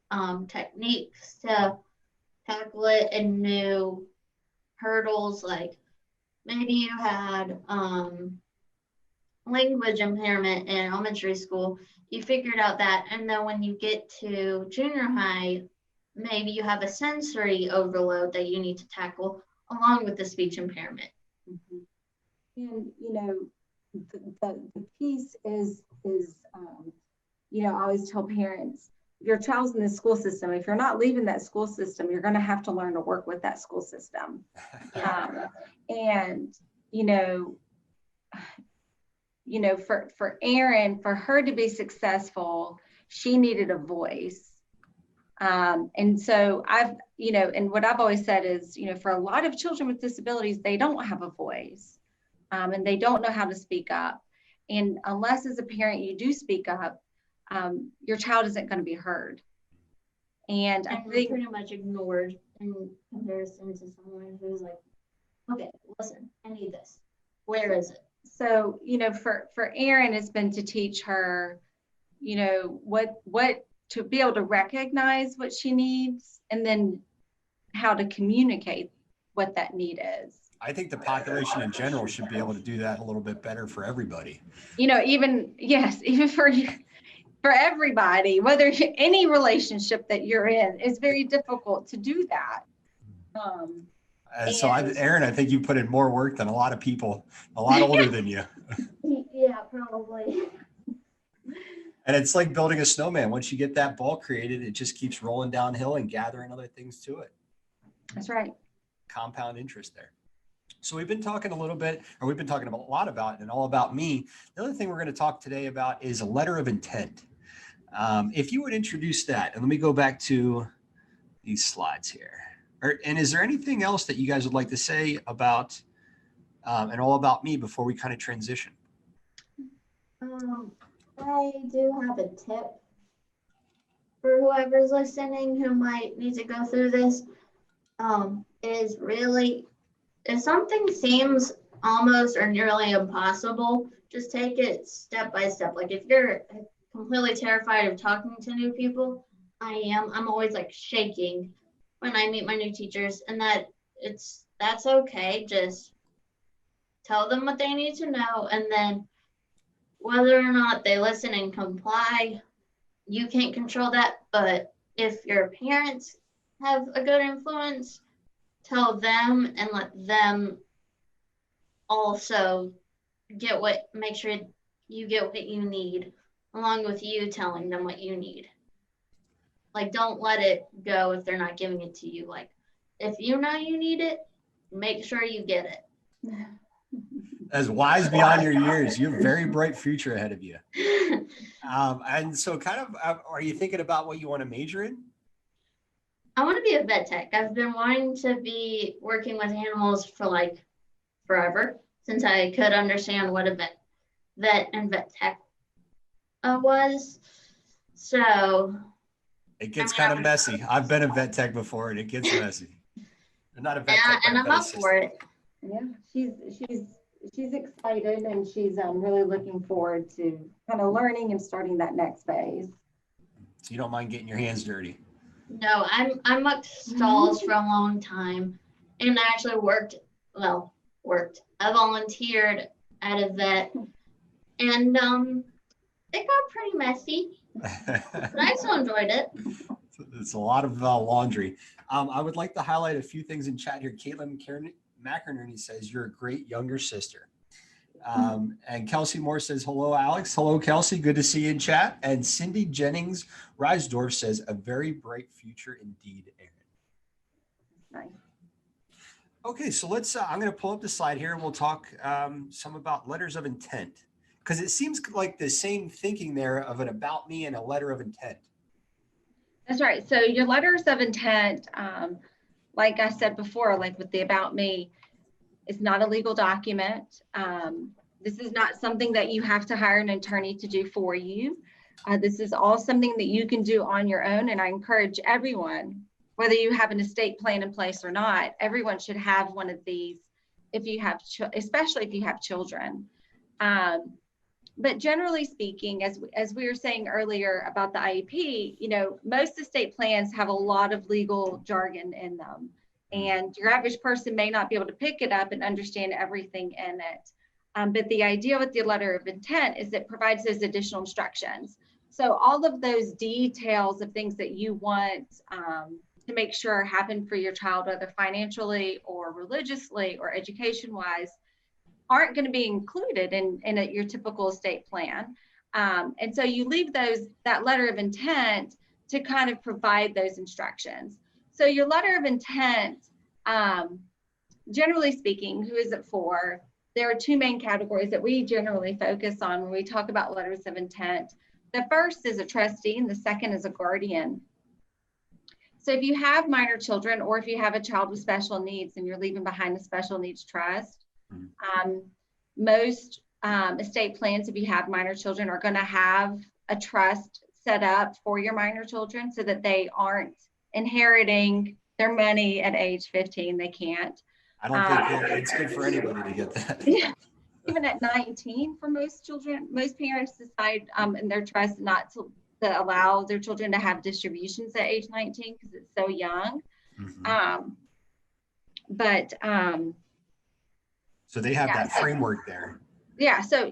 techniques to tackle it and new hurdles. Like maybe you had language impairment in elementary school, you figured out that, and then when you get to junior high, maybe you have a sensory overload that you need to tackle along with the speech impairment. Mm-hmm. And the piece is I always tell parents, your child's in the school system. If you're not leaving that school system, you're going to have to learn to work with that school system. And for Erin, for her to be successful, she needed a voice. And so and what I've always said is, for a lot of children with disabilities, they don't have a voice, and they don't know how to speak up. And unless as a parent you do speak up, your child isn't going to be heard. And I think pretty much ignored in comparison to someone who's like, okay, listen, I need this. Where is it? So, for Erin, it's been to teach her, what to be able to recognize what she needs and then how to communicate what that need is. I think the population in general should be able to do that a little bit better for everybody. Even for everybody, whether any relationship that you're in, it's very difficult to do that. Erin, I think you put in more work than a lot of people, a lot older than you. Yeah, probably. And it's like building a snowman. Once you get that ball created, it just keeps rolling downhill and gathering other things to it. That's right. Compound interest there. So we've been talking a lot about and all about me. The other thing we're going to talk today about is a letter of intent. If you would introduce that, and let me go back to these slides here. And is there anything else that you guys would like to say about and all about me before we kind of transition? I do have a tip for whoever's listening who might need to go through this. Is really, if something seems almost or nearly impossible. Just take it step by step. Like if you're completely terrified of talking to new people, I'm always like shaking when I meet my new teachers, and that's okay. Just tell them what they need to know, and then whether or not they listen and comply, you can't control that. But if your parents have a good influence, tell them and let them also make sure you get what you need, along with you telling them what you need. Like, don't let it go if they're not giving it to you. Like, if you know you need it, make sure you get it. As wise beyond your years, you have a very bright future ahead of you. And so kind of, are you thinking about what you want to major in? I want to be a vet tech. I've been wanting to be working with animals for like forever, since I could understand what a vet and vet tech was. So it gets kind of messy. I've been a vet tech before, and it gets messy. Not a vet tech, and I'm up for it. Yeah, she's excited, and she's really looking forward to kind of learning and starting that next phase. So you don't mind getting your hands dirty? No, I mucked stalls for a long time, and I actually I volunteered at a vet, and it got pretty messy, but I still enjoyed it. It's a lot of laundry. I would like to highlight a few things in chat here. Caitlin McInerney says, you're a great younger sister. And Kelsey Moore says, hello, Alex. Hello, Kelsey. Good to see you in chat. And Cindy Jennings Reisdorf says, a very bright future indeed, Erin. Nice. Okay, so I'm going to pull up the slide here and we'll talk some about letters of intent, because it seems like the same thinking there of an about me and a letter of intent. That's right. So your letters of intent, like I said before, like with the about me, it's not a legal document. This is not something that you have to hire an attorney to do for you. This is all something that you can do on your own. And I encourage everyone, whether you have an estate plan in place or not, everyone should have one of these if you have, especially if you have children. But generally speaking, as we were saying earlier about the IEP, most estate plans have a lot of legal jargon in them. And your average person may not be able to pick it up and understand everything in it. But the idea with the letter of intent is it provides those additional instructions. So all of those details of things that you want to make sure happen for your child, whether financially or religiously or education-wise, aren't going to be included in your typical estate plan. And so you leave that letter of intent to kind of provide those instructions. So your letter of intent, generally speaking, who is it for? There are two main categories that we generally focus on when we talk about letters of intent. The first is a trustee and the second is a guardian. So if you have minor children or if you have a child with special needs and you're leaving behind a special needs trust, most estate plans, if you have minor children, are going to have a trust set up for your minor children so that they aren't inheriting their money at age 15. They can't. I don't think it's good for anybody to get that. Yeah. Even at 19, for most children, most parents decide in their trust not to allow their children to have distributions at age 19 because it's so young. Mm-hmm. So they have that framework there. Yeah. So,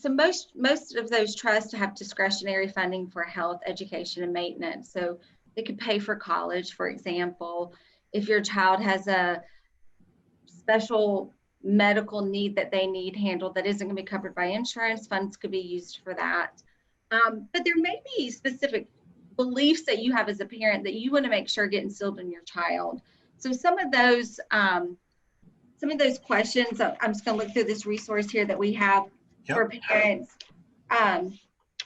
most of those trusts have discretionary funding for health, education, and maintenance. So they could pay for college, for example. If your child has a special medical need that they need handled that isn't going to be covered by insurance, funds could be used for that. But there may be specific beliefs that you have as a parent that you want to make sure get instilled in your child. So some of those questions, I'm just going to look through this resource here that we have for parents.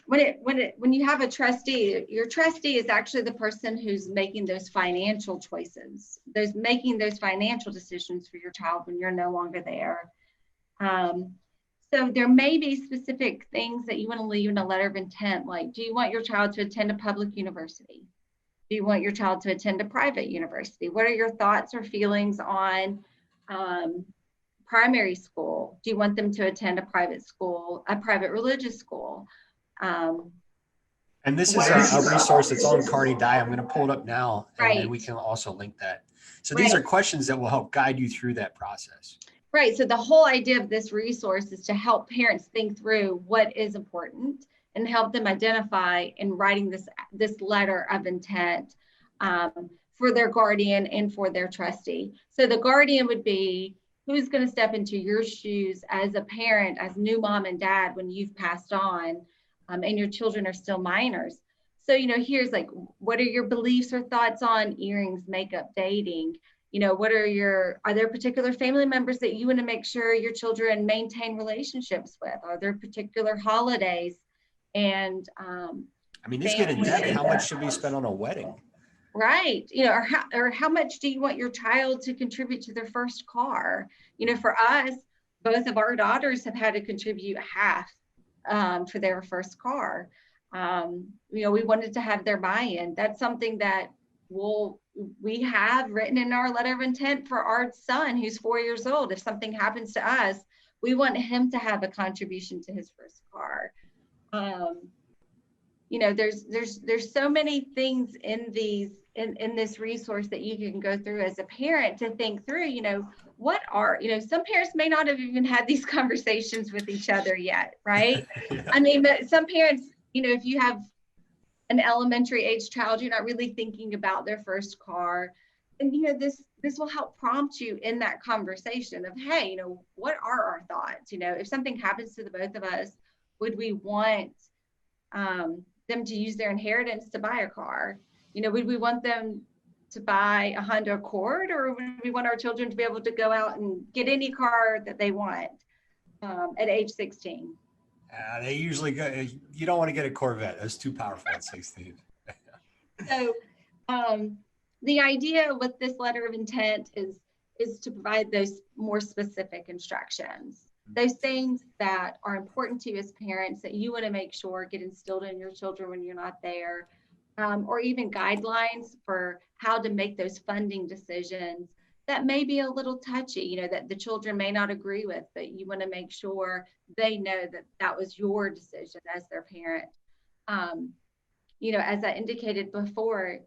When you have a trustee, your trustee is actually the person who's making those financial choices, making those financial decisions for your child when you're no longer there. So there may be specific things that you want to leave in a letter of intent, like, do you want your child to attend a public university? Do you want your child to attend a private university? What are your thoughts or feelings on primary school? Do you want them to attend a private school, a private religious school? And this is a resource that's on Carney Dye. I'm going to pull it up now, and then we can also link that. So these are questions that will help guide you through that process. Right. So the whole idea of this resource is to help parents think through what is important and help them identify in writing this letter of intent for their guardian and for their trustee. So the guardian would be who's going to step into your shoes as a parent, as new mom and dad when you've passed on and your children are still minors. So, you know, here's like, what are your beliefs or thoughts on earrings, makeup, dating? You know, are there particular family members that you want to make sure your children maintain relationships with? Are there particular holidays? And I mean, this get in depth. How much should be spent on a wedding? Right. You know, or how much do you want your child to contribute to their first car? You know, for us, both of our daughters have had to contribute half for their first car. You know, we wanted to have their buy-in. That's something that we have written in our letter of intent for our son who's 4 years old. If something happens to us, we want him to have a contribution to his first car. You know, there's so many things in this resource that you can go through as a parent to think through, you know, some parents may not have even had these conversations with each other yet, right? Yeah. I mean, but some parents, you know, if you have an elementary age child, you're not really thinking about their first car. And, you know, this will help prompt you in that conversation of, hey, you know, what are our thoughts? You know, if something happens to the both of us, would we want them to use their inheritance to buy a car? You know, would we want them to buy a Honda Accord, or would we want our children to be able to go out and get any car that they want at age 16? They usually go, you don't want to get a Corvette. That's too powerful at 16. So the idea with this letter of intent is to provide those more specific instructions, those things that are important to you as parents that you want to make sure get instilled in your children when you're not there, or even guidelines for how to make those funding decisions that may be a little touchy, you know, that the children may not agree with, but you want to make sure they know that that was your decision as their parent. You know, as I indicated before,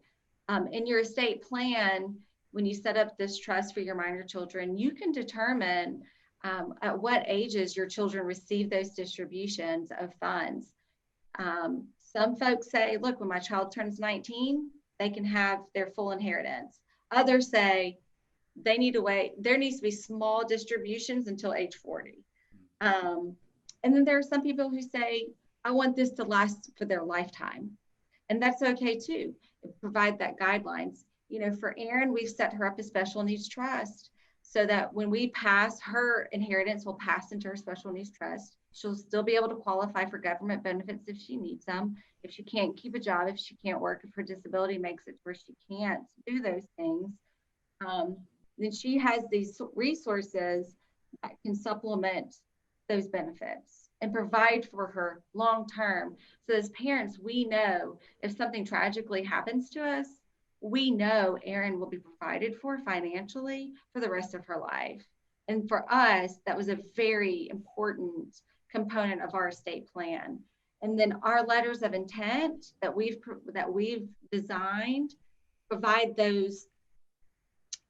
in your estate plan, when you set up this trust for your minor children, you can determine at what ages your children receive those distributions of funds. Some folks say, look, when my child turns 19, they can have their full inheritance. Others say they need to wait. There needs to be small distributions until age 40. And then there are some people who say, I want this to last for their lifetime. And that's okay too. Provide that guidelines. You know, for Erin, we've set her up a special needs trust so that when we pass, her inheritance will pass into her special needs trust. She'll still be able to qualify for government benefits if she needs them. If she can't keep a job, if she can't work, if her disability makes it where she can't do those things, then she has these resources that can supplement those benefits and provide for her long term. So as parents, we know if something tragically happens to us, we know Erin will be provided for financially for the rest of her life. And for us, that was a very important component of our estate plan. And then our letters of intent that we've designed provide those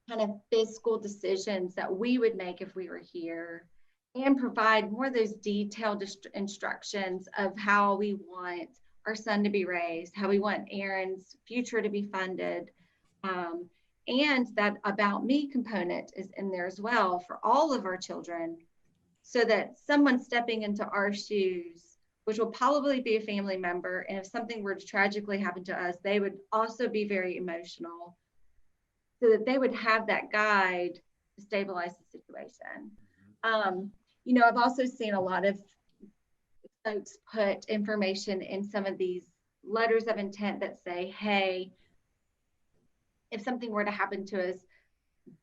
kind of fiscal decisions that we would make if we were here, and provide more of those detailed instructions of how we want our son to be raised, how we want Erin's future to be funded. And that About Me component is in there as well for all of our children, so that someone stepping into our shoes, which will probably be a family member, and if something were to tragically happen to us, they would also be very emotional, so that they would have that guide to stabilize the situation. You know, I've also seen a lot of folks put information in some of these letters of intent that say, hey, if something were to happen to us,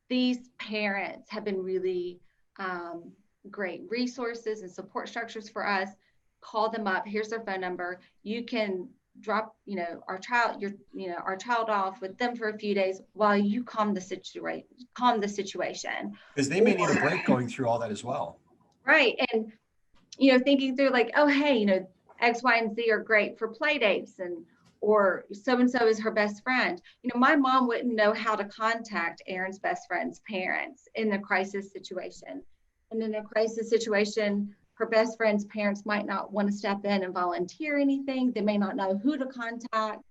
these parents have been really great resources and support structures for us. Call them up. Here's their phone number. You can drop, our child off with them for a few days while you calm the situation. Because they may need a break going through all that as well. Right. And, thinking through like, oh, hey, X, Y, and Z are great for play dates, or so-and-so is her best friend. My mom wouldn't know how to contact Erin's best friend's parents in the crisis situation. And in a crisis situation, her best friend's parents might not want to step in and volunteer anything. They may not know who to contact.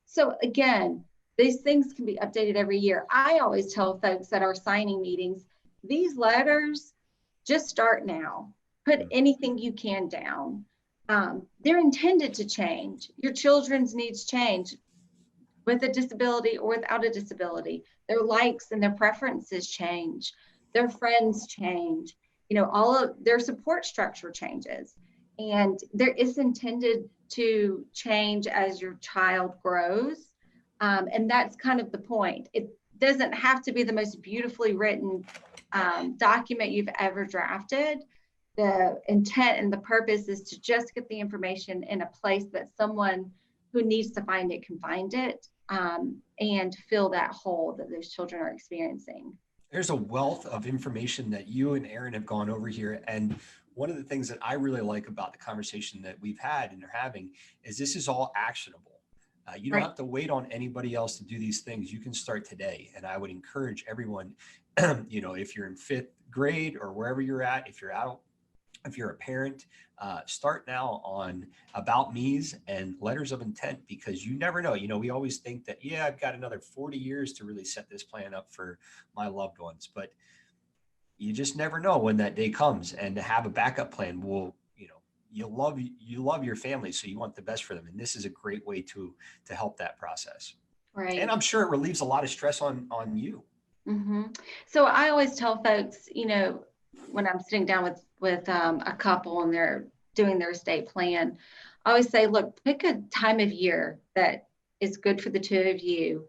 So again, these things can be updated every year. I always tell folks at our signing meetings, these letters, just start now. Put anything you can down. They're intended to change. Your children's needs change with a disability or without a disability. Their likes and their preferences change. Their friends change. All of their support structure changes. And there is intended to change as your child grows. And that's kind of the point. It doesn't have to be the most beautifully written document you've ever drafted. The intent and the purpose is to just get the information in a place that someone who needs to find it can find it, and fill that hole that those children are experiencing. There's a wealth of information that you and Erin have gone over here. And one of the things that I really like about the conversation that we've had and are having is this is all actionable. You don't have to wait on anybody else to do these things. You can start today. And I would encourage everyone, if you're in 5th grade or wherever you're at, if you're a parent, start now on about me's and letters of intent, because you never know. We always think that, I've got another 40 years to really set this plan up for my loved ones, but you just never know when that day comes. And to have a backup plan will, you love your family, so you want the best for them. And this is a great way to help that process. Right. And I'm sure it relieves a lot of stress on you. Mm-hmm. So I always tell folks, when I'm sitting down with a couple and they're doing their estate plan, I always say, look, pick a time of year that is good for the two of you,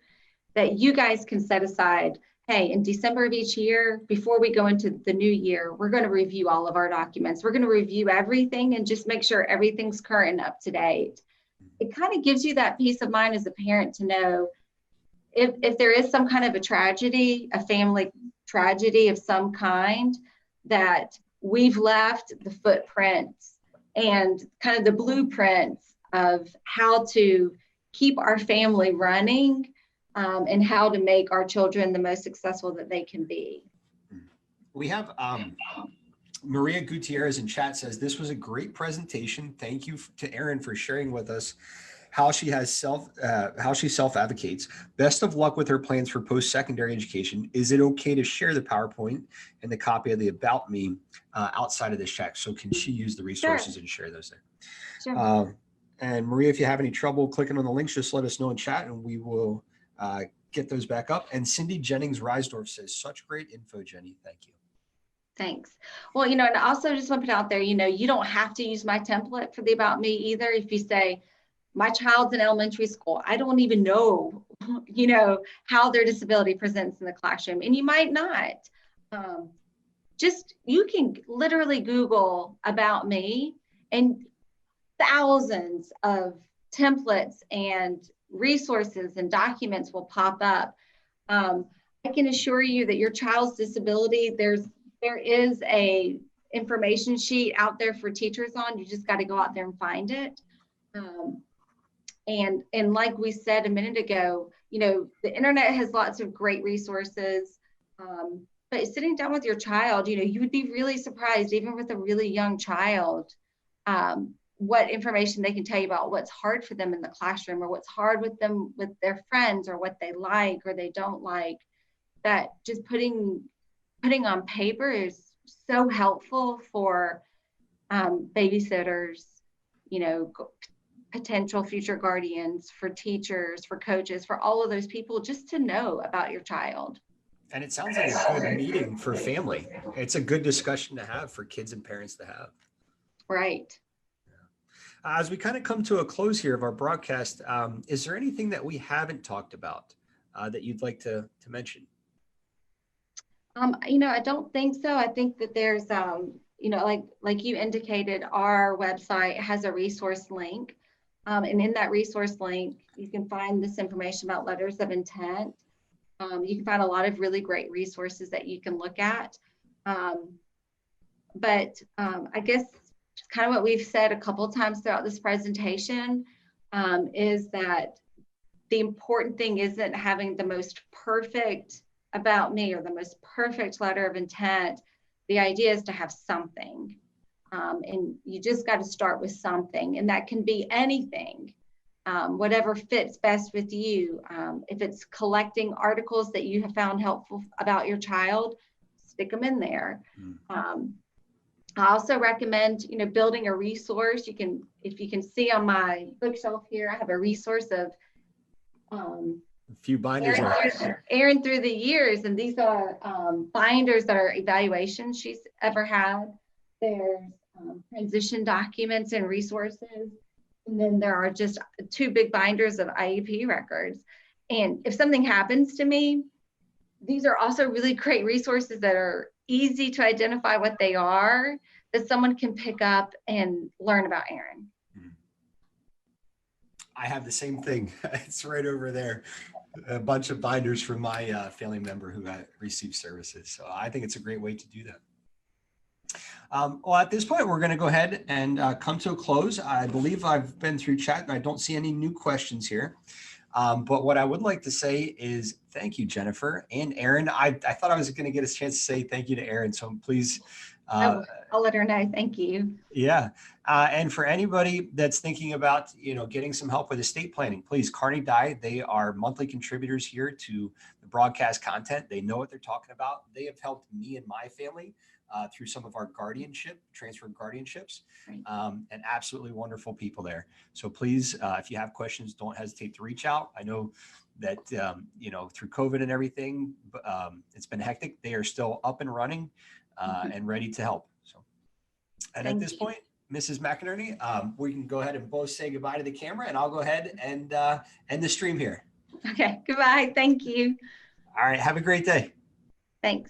that you guys can set aside. Hey, in December of each year, before we go into the new year, we're going to review all of our documents. We're going to review everything and just make sure everything's current and up to date. It kind of gives you that peace of mind as a parent to know if there is some kind of a tragedy, a family tragedy of some kind, that we've left the footprints and kind of the blueprints of how to keep our family running, and how to make our children the most successful that they can be. We have Maria Gutierrez in chat says, this was a great presentation. Thank you to Erin for sharing with us how she self-advocates. Best of luck with her plans for post-secondary education. Is it okay to share the PowerPoint and the copy of the About Me outside of this chat? So can she use the resources and share those there? Sure. And Maria, if you have any trouble clicking on the links, just let us know in chat and we will get those back up. And Cindy Jennings Reisdorf says, such great info, Jenny. Thank you. Thanks. Well, and I also just want to put out there, you don't have to use my template for the About Me either. If you say, my child's in elementary school, I don't even know, how their disability presents in the classroom, and you might not. You can literally Google About Me and thousands of templates and resources and documents will pop up. I can assure you that your child's disability, there is a information sheet out there for teachers on. You just got to go out there and find it. And like we said a minute ago, the internet has lots of great resources. But sitting down with your child, you would be really surprised, even with a really young child, what information they can tell you about what's hard for them in the classroom, or what's hard with them with their friends, or what they like or they don't like. That just putting on paper is so helpful for babysitters, potential future guardians, for teachers, for coaches, for all of those people, just to know about your child. And it sounds like a good meeting for family. It's a good discussion to have for kids and parents to have. Right. As we kind of come to a close here of our broadcast, is there anything that we haven't talked about that you'd like to mention? I don't think so. I think that there's, like you indicated, our website has a resource link. And in that resource link, you can find this information about letters of intent. You can find a lot of really great resources that you can look at. But I guess kind of what we've said a couple of times throughout this presentation is that the important thing isn't having the most perfect about me or the most perfect letter of intent. The idea is to have something. And you just got to start with something, and that can be anything, whatever fits best with you. If it's collecting articles that you have found helpful about your child, stick them in there. I also recommend, building a resource. If you can see on my bookshelf here, I have a resource of A few binders. Erin through the years, and these are binders that are evaluations she's ever had. There's transition documents and resources, and then there are just 2 big binders of IEP records. And if something happens to me, these are also really great resources that are easy to identify what they are, that someone can pick up and learn about Erin. I have the same thing. It's right over there. A bunch of binders from my family member who received services. So I think it's a great way to do that. Well, at this point, we're going to go ahead and come to a close. I believe I've been through chat and I don't see any new questions here. But what I would like to say is thank you, Jennifer and Erin. I thought I was going to get a chance to say thank you to Erin. So please. I'll let her know. Thank you. Yeah. And for anybody that's thinking about, getting some help with estate planning, please, Carney Dye, they are monthly contributors here to the broadcast content. They know what they're talking about. They have helped me and my family through some of our transfer guardianships, and absolutely wonderful people there. So please, if you have questions, don't hesitate to reach out. I know that, through COVID and everything, it's been hectic. They are still up and running and ready to help. So, and at this point, Mrs. McInerney, we can go ahead and both say goodbye to the camera, and I'll go ahead and end the stream here. Okay, goodbye. Thank you. All right. Have a great day. Thanks.